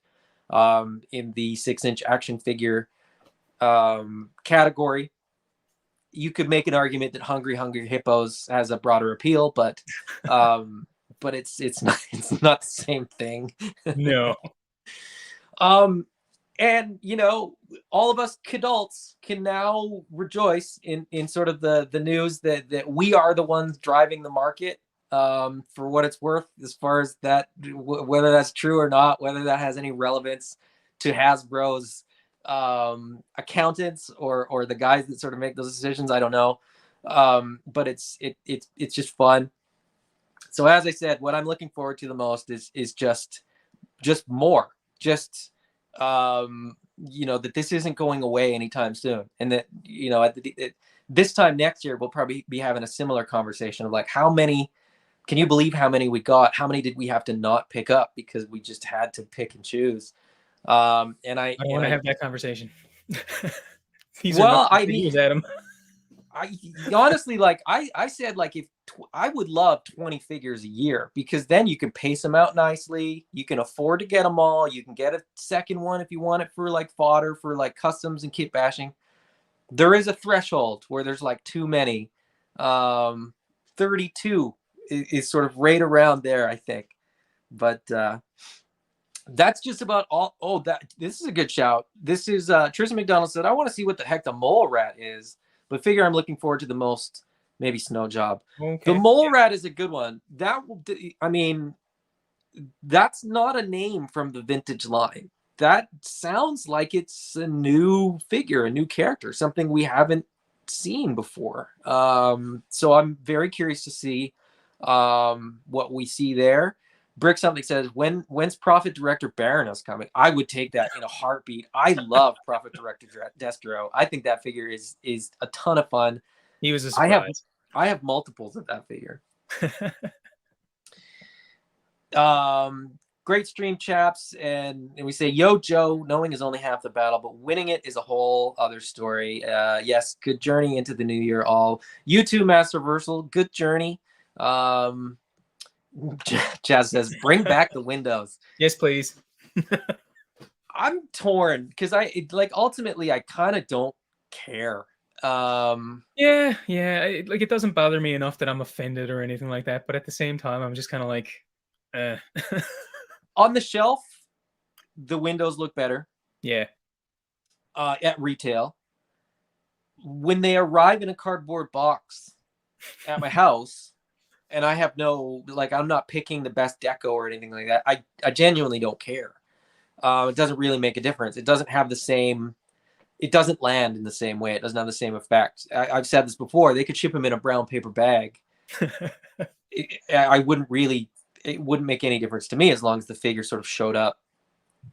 in the 6-inch action figure category. You could make an argument that Hungry Hippos has a broader appeal, but it's not the same thing. No. um, and, you know, all of us kidults can now rejoice in sort of the news that we are the ones driving the market, for what it's worth, as far as that, whether that's true or not, whether that has any relevance to Hasbro's accountants or the guys that sort of make those decisions, I don't know. But it's just fun. So as I said, what I'm looking forward to the most is just more, just you know, that this isn't going away anytime soon, and that, you know, this time next year we'll probably be having a similar conversation of like, how many, can you believe how many we got? How many did we have to not pick up because we just had to pick and choose? And I don't want to have that conversation. These are not well, I mean, figures, Adam. I honestly, like I said, like if I would love 20 figures a year, because then you can pace them out nicely. You can afford to get them all. You can get a second one if you want it for like fodder, for like customs and kit bashing. There is a threshold where there's like too many. 32 is sort of right around there, I think. But that's just about all. Oh, this is a good shout. This is Tristan McDonald said, I want to see what the heck the mole rat is, but figure I'm looking forward to the most, maybe Snow Job. The Okay. mole rat is a good one. I mean, that's not a name from the vintage line. That sounds like it's a new figure, a new character, something we haven't seen before. So I'm very curious to see what we see there. Brick something says, when's Prophet Director Baroness coming? I would take that in a heartbeat. I love Prophet Director Destro. I think that figure is a ton of fun. He was a I have surprise. multiples of that figure. Um, great stream, chaps. And we say, yo, Joe, knowing is only half the battle, but winning it is a whole other story. Yes, good journey into the new year, all. You too, Master Reversal. Good journey. Chaz says, bring back the windows. Yes, please. I'm torn because ultimately I kind of don't care. Yeah, like it doesn't bother me enough that I'm offended or anything like that, but at the same time I'm just kind of like on the shelf the windows look better. Yeah. At retail. When they arrive in a cardboard box at my house and I have no, like, I'm not picking the best deco or anything like that, I genuinely don't care. It doesn't really make a difference. It doesn't have the same, it doesn't land in the same way. It doesn't have the same effect. I've said this before. They could ship them in a brown paper bag. I wouldn't really, it wouldn't make any difference to me as long as the figure sort of showed up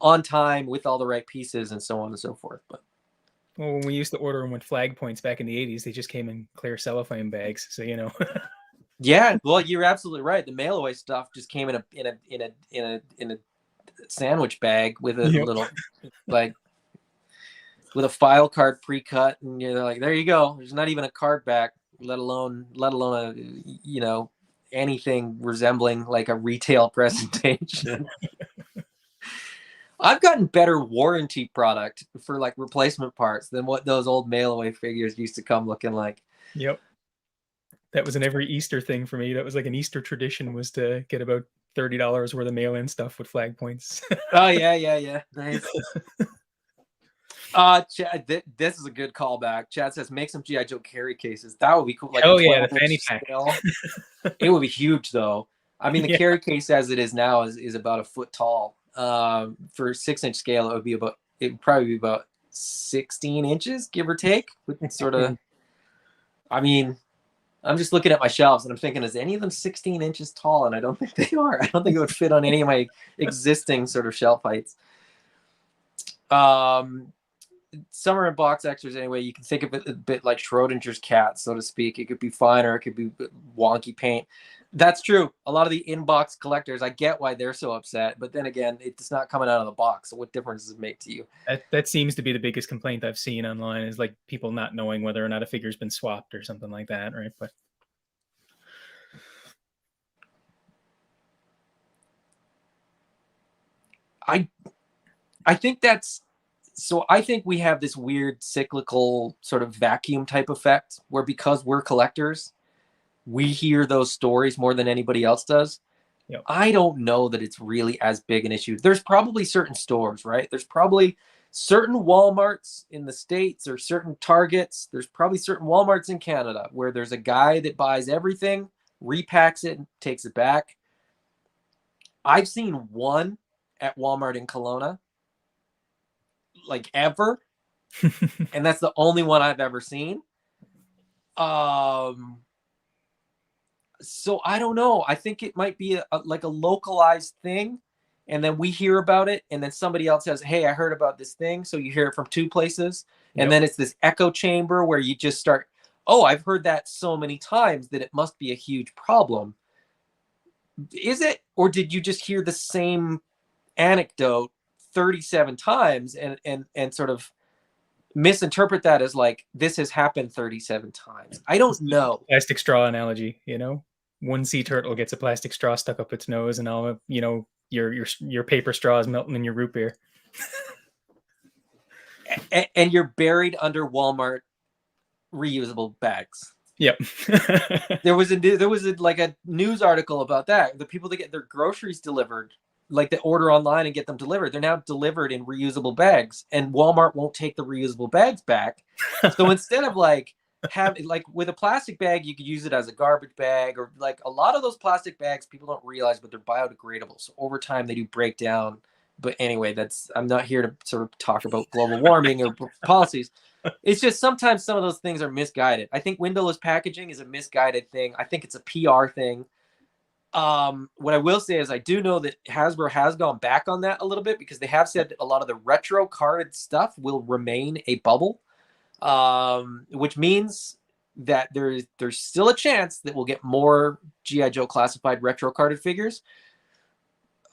on time with all the right pieces and so on and so forth. But well, when we used to order them with flag points back in the 80s, they just came in clear cellophane bags. So, you know. Yeah, well, you're absolutely right. The mail away stuff just came in a sandwich bag with a little, like, with a file card pre-cut, and you're like, there you go. There's not even a card back, let alone a, you know, anything resembling like a retail presentation. I've gotten better warranty product for like replacement parts than what those old mail away figures used to come looking like. Yep. That was an every Easter thing for me. That was like an Easter tradition, was to get about $30 worth of mail-in stuff with flag points. Oh yeah. Nice. Chad, this is a good callback. Chad says, make some G.I. Joe carry cases. That would be cool. Like, oh yeah, the fanny pack. It would be huge though. I mean, the carry case as it is now is about a foot tall. For 6-inch scale, it would probably be about 16 inches, give or take. With sort of, I mean, I'm just looking at my shelves and I'm thinking, is any of them 16 inches tall? And I don't think they are. I don't think it would fit on any of my existing sort of shelf heights. Summer in box extras, anyway, you can think of it a bit like Schrodinger's cat, so to speak. It could be finer, it could be wonky paint. That's true. A lot of the in-box collectors, I get why they're so upset, but then again, it's not coming out of the box. So what difference does it make to you? That seems to be the biggest complaint I've seen online, is like people not knowing whether or not a figure's been swapped or something like that, right? But I think that's, so I think we have this weird cyclical sort of vacuum type effect where, because we're collectors, we hear those stories more than anybody else does. Yep. I don't know that it's really as big an issue. There's probably certain stores, right? There's probably certain Walmarts in the States or certain Targets. There's probably certain Walmarts in Canada where there's a guy that buys everything, repacks it, and takes it back. I've seen one at Walmart in Kelowna, like, ever. And that's the only one I've ever seen. So I don't know. I think it might be like a localized thing, and then we hear about it, and then somebody else says, hey, I heard about this thing. So you hear it from two places, and then it's this echo chamber where you just start, oh, I've heard that so many times that it must be a huge problem. Is it? Or did you just hear the same anecdote 37 times and sort of misinterpret that as like, this has happened 37 times? I don't know. Plastic straw analogy, you know? One sea turtle gets a plastic straw stuck up its nose, and all, you know, your paper straw is melting in your root beer. And you're buried under Walmart reusable bags. Yep. there was like a news article about that. The people that get their groceries delivered, like they order online and get them delivered, they're now delivered in reusable bags, and Walmart won't take the reusable bags back. So instead of like with a plastic bag, you could use it as a garbage bag, or like a lot of those plastic bags, people don't realize, but they're biodegradable. So over time they do break down. But anyway, I'm not here to sort of talk about global warming or policies. It's just sometimes some of those things are misguided. I think windowless packaging is a misguided thing. I think it's a PR thing. What I will say is I do know that Hasbro has gone back on that a little bit, because they have said that a lot of the retro carded stuff will remain a bubble, which means that there's still a chance that we'll get more G.I. Joe classified retro carded figures.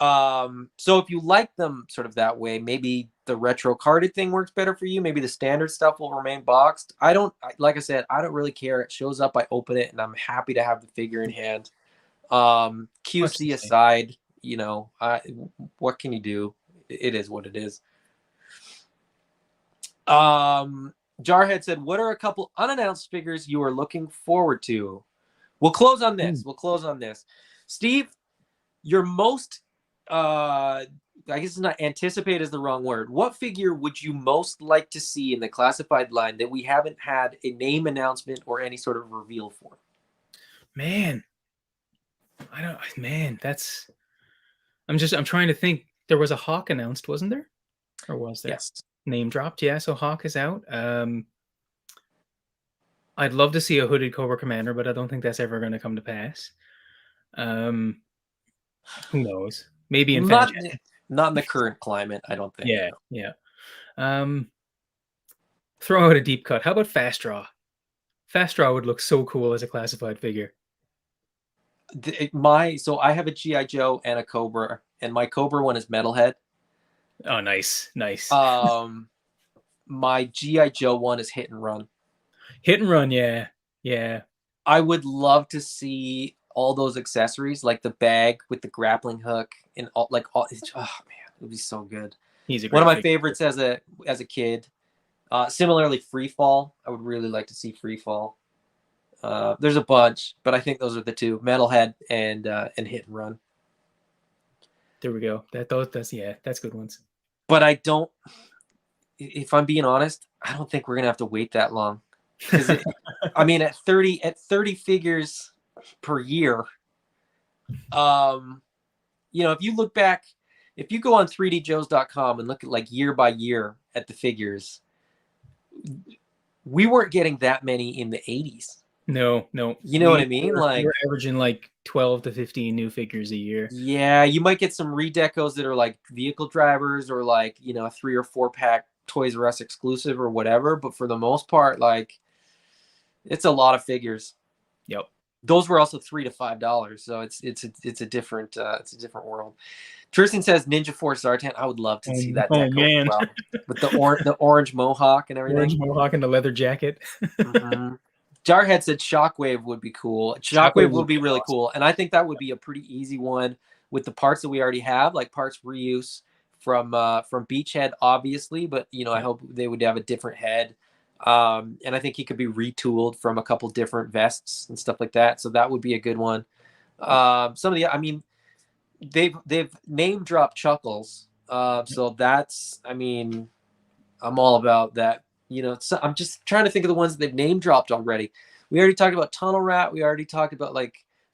So if you like them sort of that way, maybe the retro carded thing works better for you. Maybe the standard stuff will remain boxed. Like I said, I don't really care. It shows up, I open it, and I'm happy to have the figure in hand. Much the QC same. aside, what can you do? It is what it is. Jarhead said, what are a couple unannounced figures you are looking forward to? We'll close on this. Steve, your most I guess it's not anticipate is the wrong word. What figure would you most like to see in the classified line that we haven't had a name announcement or any sort of reveal for? Man, I'm trying to think. There was a Hawk announced, wasn't there? Or was there? Yes. Name dropped, yeah. So Hawk is out. I'd love to see a hooded Cobra Commander, but I don't think that's ever going to come to pass. Um, who knows? Maybe in Not Fantastic. not in the current climate, I don't think. Yeah, yeah. Um, throw out a deep cut. How about Fast Draw? Fast Draw would look so cool as a classified figure. So I have a GI Joe and a Cobra, and my Cobra one is Metalhead. Oh, nice, nice. My GI Joe one is Hit and Run. Hit and Run, yeah, yeah. I would love to see all those accessories, like the bag with the grappling hook and all. Oh man, it would be so good. He's a One of great my figure. favorites as a kid. Similarly, Free Fall. I would really like to see Free Fall. There's a bunch, but I think those are the two: Metalhead and Hit and Run. There we go. That's good ones. But I don't. If I'm being honest, I don't think we're gonna have to wait that long. Because I mean, at 30 figures per year, if you look back, if you go on 3djoes.com and look at like year by year at the figures, we weren't getting that many in the 80s. No, no. You know what I mean? Like we're averaging like 12 to 15 new figures a year. Yeah, you might get some redecos that are like vehicle drivers or like, a 3 or 4 pack Toys R Us exclusive or whatever, but for the most part, like, it's a lot of figures. Yep. Those were also $3 to $5, so it's a different world. Tristan says Ninja Force Zartan. I would love to see that deco man. as well, with the orange mohawk and everything. Orange mohawk and the leather jacket. Mm-hmm. Jarhead said Shockwave would be cool. Shockwave would be really awesome. Cool, and I think that would be a pretty easy one with the parts that we already have, like parts reuse from Beachhead, obviously. But I hope they would have a different head. And I think he could be retooled from a couple different vests and stuff like that. So that would be a good one. They've name dropped Chuckles. So that's, I'm all about that. I'm just trying to think of the ones they've name dropped already. We already talked about Tunnel Rat. We already talked about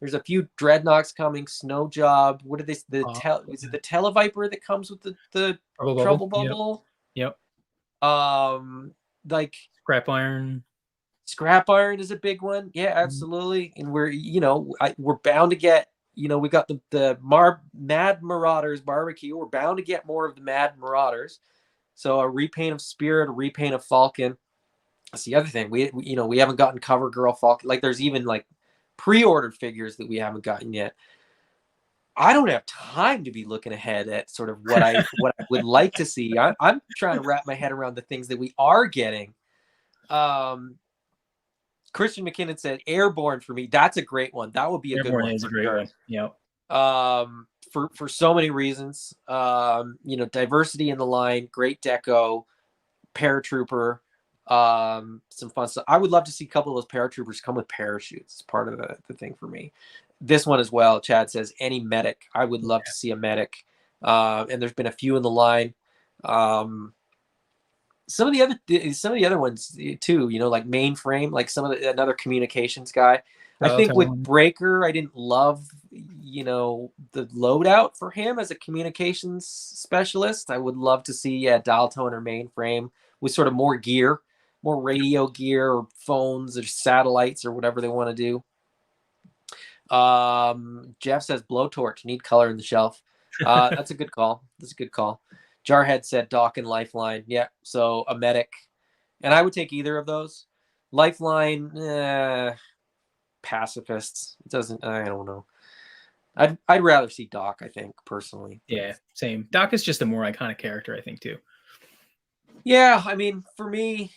there's a few Dreadnoks coming. Snow Job. What are they? Is it the Televiper that comes with the Trouble Bubble? Yep. Scrap Iron is a big one. Yeah, absolutely. And we're bound to get. We got the Mad Marauders barbecue. We're bound to get more of the Mad Marauders. So a repaint of Spirit, a repaint of Falcon. That's the other thing. We haven't gotten Cover Girl Falcon. Like there's even pre-ordered figures that we haven't gotten yet. I don't have time to be looking ahead at sort of what I would like to see. I'm trying to wrap my head around the things that we are getting. Christian McKinnon said Airborne for me. That's a great one. That would be a good one. Is a great one. Yeah. For so many reasons. Diversity in the line, great deco, paratrooper, some fun stuff. I would love to see a couple of those paratroopers come with parachutes. It's part of the thing for me. This one as well, Chad says any medic. I would love to see a medic. And there's been a few in the line. Some of the other ones too, like Mainframe, like another communications guy. I think with Breaker, I didn't love, the loadout for him as a communications specialist. I would love to see, dial tone or Mainframe with sort of more gear, more radio gear or phones or satellites or whatever they want to do. Jeff says Blowtorch, need color in the shelf. That's a good call. Jarhead said Doc and Lifeline. Yeah, so a medic. And I would take either of those. Lifeline, pacifists. It doesn't, I don't know. I'd rather see Doc, I think, personally. Yeah, same. Doc is just a more iconic character, I think, too. Yeah, I mean, for me,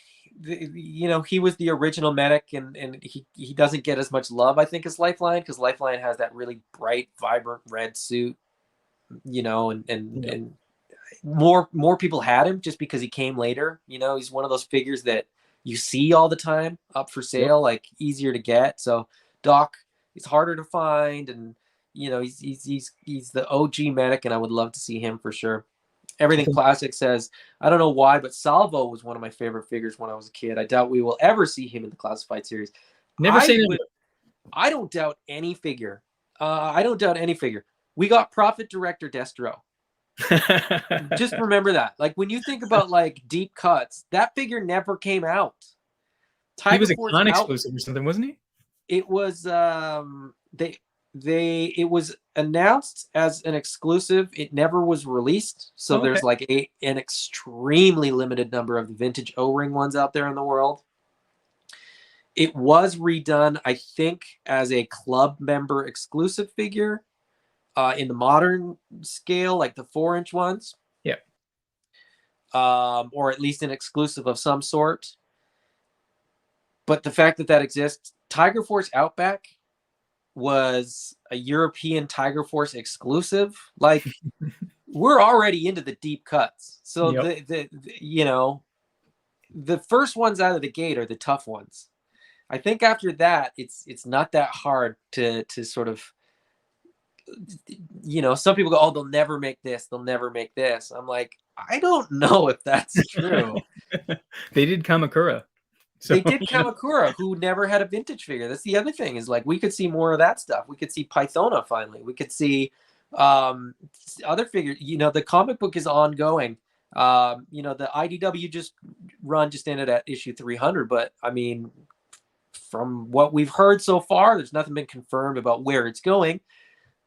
he was the original medic, and he doesn't get as much love, I think, as Lifeline, because Lifeline has that really bright, vibrant red suit, Yep. and more people had him just because he came later. He's one of those figures that you see all the time up for Yep. sale, like easier to get. So Doc is harder to find, and he's the OG medic, and I would love to see him for sure. I Everything think Classic says, I don't know why, but Salvo was one of my favorite figures when I was a kid. I doubt we will ever see him in the classified series. never say I never. would. I don't doubt any figure. I don't doubt any figure. We got Prophet Director Destro. Just remember that. Like when you think about like deep cuts, that figure never came out. He Tiger was a Force con out. exclusive or something, wasn't he? It was it was announced as an exclusive. It never was released. So Oh, okay. there's like an extremely limited number of the vintage O-ring ones out there in the world. It was redone, I think, as a club member exclusive figure in the modern scale, like the 4-inch ones. Yeah. Or at least an exclusive of some sort. But the fact that that exists, Tiger Force Outback was a European Tiger Force exclusive. Like we're already into the deep cuts, so Yep. the first ones out of the gate are the tough ones. I think after that, it's not that hard to sort of some people go, oh, they'll never make this, they'll never make this. I'm like, I don't know if that's true. They did Kamakura. So They did Kamakura, who never had a vintage figure. That's the other thing, is like we could see more of that stuff. We could see Pythona finally. We could see other figures. The comic book is ongoing. The IDW just ended at issue 300, but I mean, from what we've heard so far, there's nothing been confirmed about where it's going.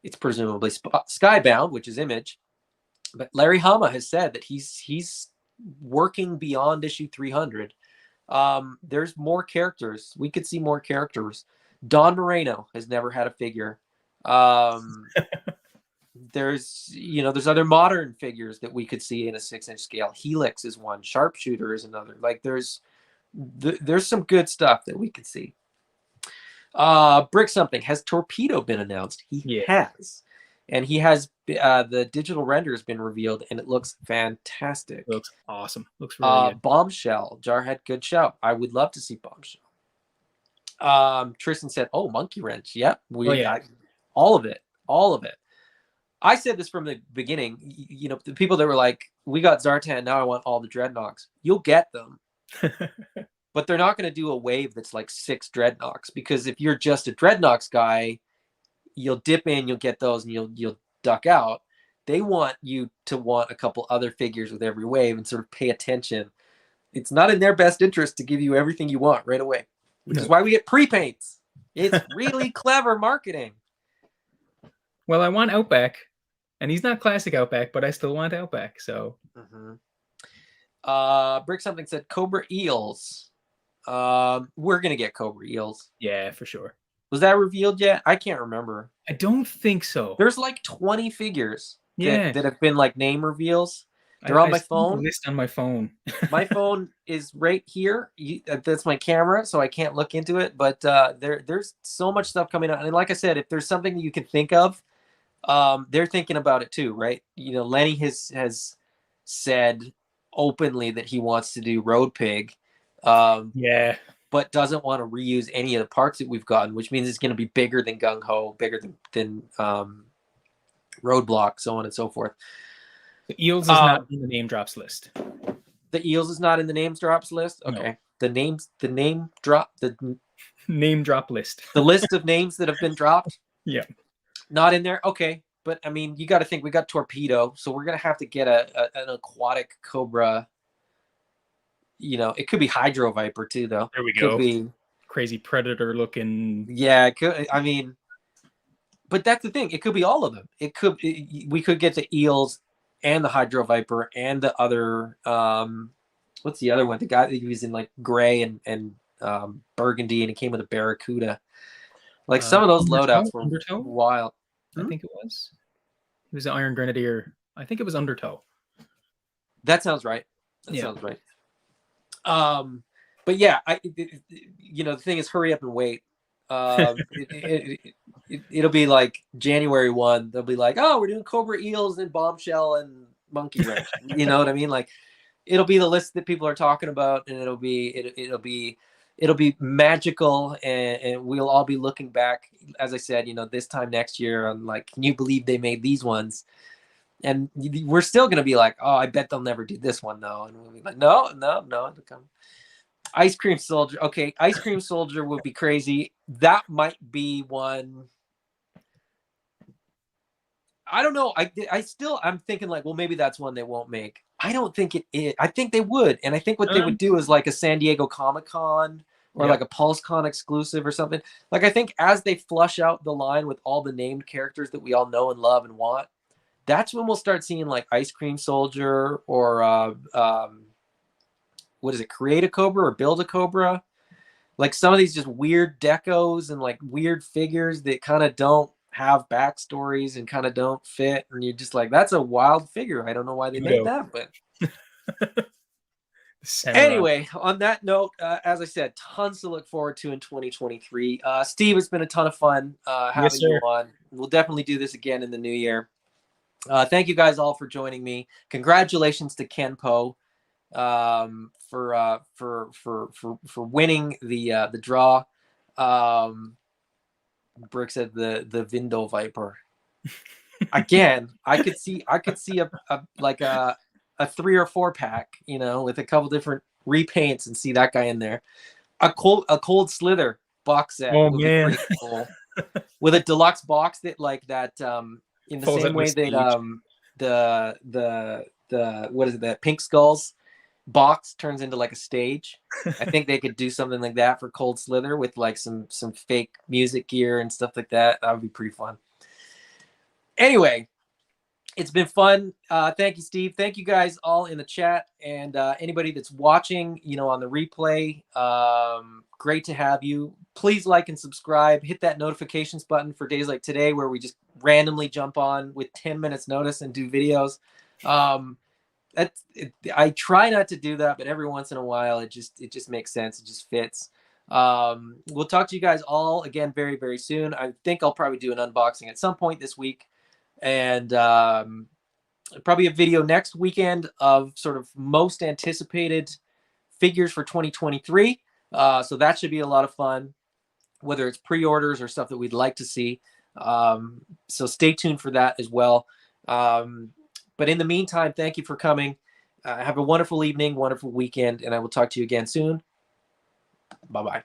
It's presumably Skybound, which is Image. But Larry Hama has said that he's working beyond issue 300. There's more characters. We could see more characters. Don Moreno has never had a figure. There's other modern figures that we could see in a 6-inch scale. Helix is one. Sharpshooter is another. Like there's some good stuff that we could see. Brick Something, has Torpedo been announced? He has, and he has the digital render has been revealed, and it looks fantastic. It looks awesome. Looks really good. Bombshell, Jarhead, good shout. I would love to see Bombshell. Tristan said, "Oh, Monkey Wrench, yep, all of it. I said this from the beginning. The people that were like, "We got Zartan, now I want all the Dreadnoks." You'll get them. But they're not going to do a wave that's like 6 Dreadnoks, because if you're just a Dreadnoks guy, you'll dip in, you'll get those, and you'll duck out. They want you to want a couple other figures with every wave and sort of pay attention. It's not in their best interest to give you everything you want right away, which is why we get pre-paints. It's really clever marketing. Well, I want Outback, and he's not classic Outback, but I still want Outback. So, Brick Something said Cobra Eels. We're gonna get Cobra Eels. Yeah, for sure. Was that revealed yet? I can't remember. I don't think so. There's like 20 figures that have been like name reveals. They're on my phone. List on my phone. My phone is right here. That's my camera, so I can't look into it. But there's so much stuff coming out. And like I said, if there's something you can think of, they're thinking about it too, right? Lenny has said openly that he wants to do Road Pig. But doesn't want to reuse any of the parts that we've gotten, which means it's going to be bigger than Gung Ho, bigger than Roadblock, so on and so forth. The Eels is not in the name drops list. The Eels is not in the names drops list. Okay, no. the name drop list. The list of names that have been dropped. Yeah, not in there. Okay, but I mean, you got to think we got Torpedo, so we're gonna have to get an aquatic Cobra. It could be Hydro Viper too, though. There we go. Could be crazy predator looking. Yeah, it could. I mean, but that's the thing. It could be all of them. We could get the Eels and the Hydro Viper and the other. What's the other one? The guy that he was in like gray and burgundy, and he came with a Barracuda. Like some of those loadouts were wild. I think it was. He was the Iron Grenadier. I think it was Undertow. That sounds right. That Yeah. sounds right. But yeah, the thing is, hurry up and wait. It'll be like January 1. They'll be like, oh, we're doing Cobra Eels and Bombshell and Monkey Wrench. You know what I mean? Like, it'll be the list that people are talking about, and it'll be magical, and we'll all be looking back, as I said, this time next year on like, can you believe they made these ones? And we're still going to be like, oh, I bet they'll never do this one though. And we'll be like, no. Ice Cream Soldier. Okay, Ice Cream Soldier would be crazy. That might be one. I don't know. I'm thinking like, well, maybe that's one they won't make. I don't think it is. I think they would. And I think what they would do is like a San Diego Comic-Con or like a PulseCon exclusive or something. Like, I think as they flush out the line with all the named characters that we all know and love and want, that's when we'll start seeing like Ice Cream Soldier or what is it, Create a Cobra or Build a Cobra? Like some of these just weird decos and like weird figures that kind of don't have backstories and kind of don't fit. And you're just like, that's a wild figure. I don't know why they made that, but anyway, on that note, as I said, tons to look forward to in 2023. Steve, it's been a ton of fun having you on. We'll definitely do this again in the new year. Thank you guys all for joining me. Congratulations to Ken Poe for winning the draw. Brick said the Vindo Viper. Again, I could see a 3 or 4 pack, with a couple different repaints, and see that guy in there. A cold Slither box set would be pretty cool. With a deluxe box that in the same way that the what is it, that Pink Skulls box turns into like a stage. I think they could do something like that for Cold Slither with like some fake music gear and stuff like that. That would be pretty fun. Anyway, it's been fun. Thank you, Steve. Thank you guys all in the chat, and anybody that's watching, on the replay. Great to have you. Please like and subscribe. Hit that notifications button for days like today where we just randomly jump on with 10 minutes notice and do videos. I try not to do that, but every once in a while it just makes sense. It just fits. We'll talk to you guys all again very, very soon. I think I'll probably do an unboxing at some point this week, and probably a video next weekend of sort of most anticipated figures for 2023. So that should be a lot of fun, whether it's pre-orders or stuff that we'd like to see. So stay tuned for that as well. But in the meantime, thank you for coming. Have a wonderful evening, wonderful weekend, and I will talk to you again soon. Bye-bye.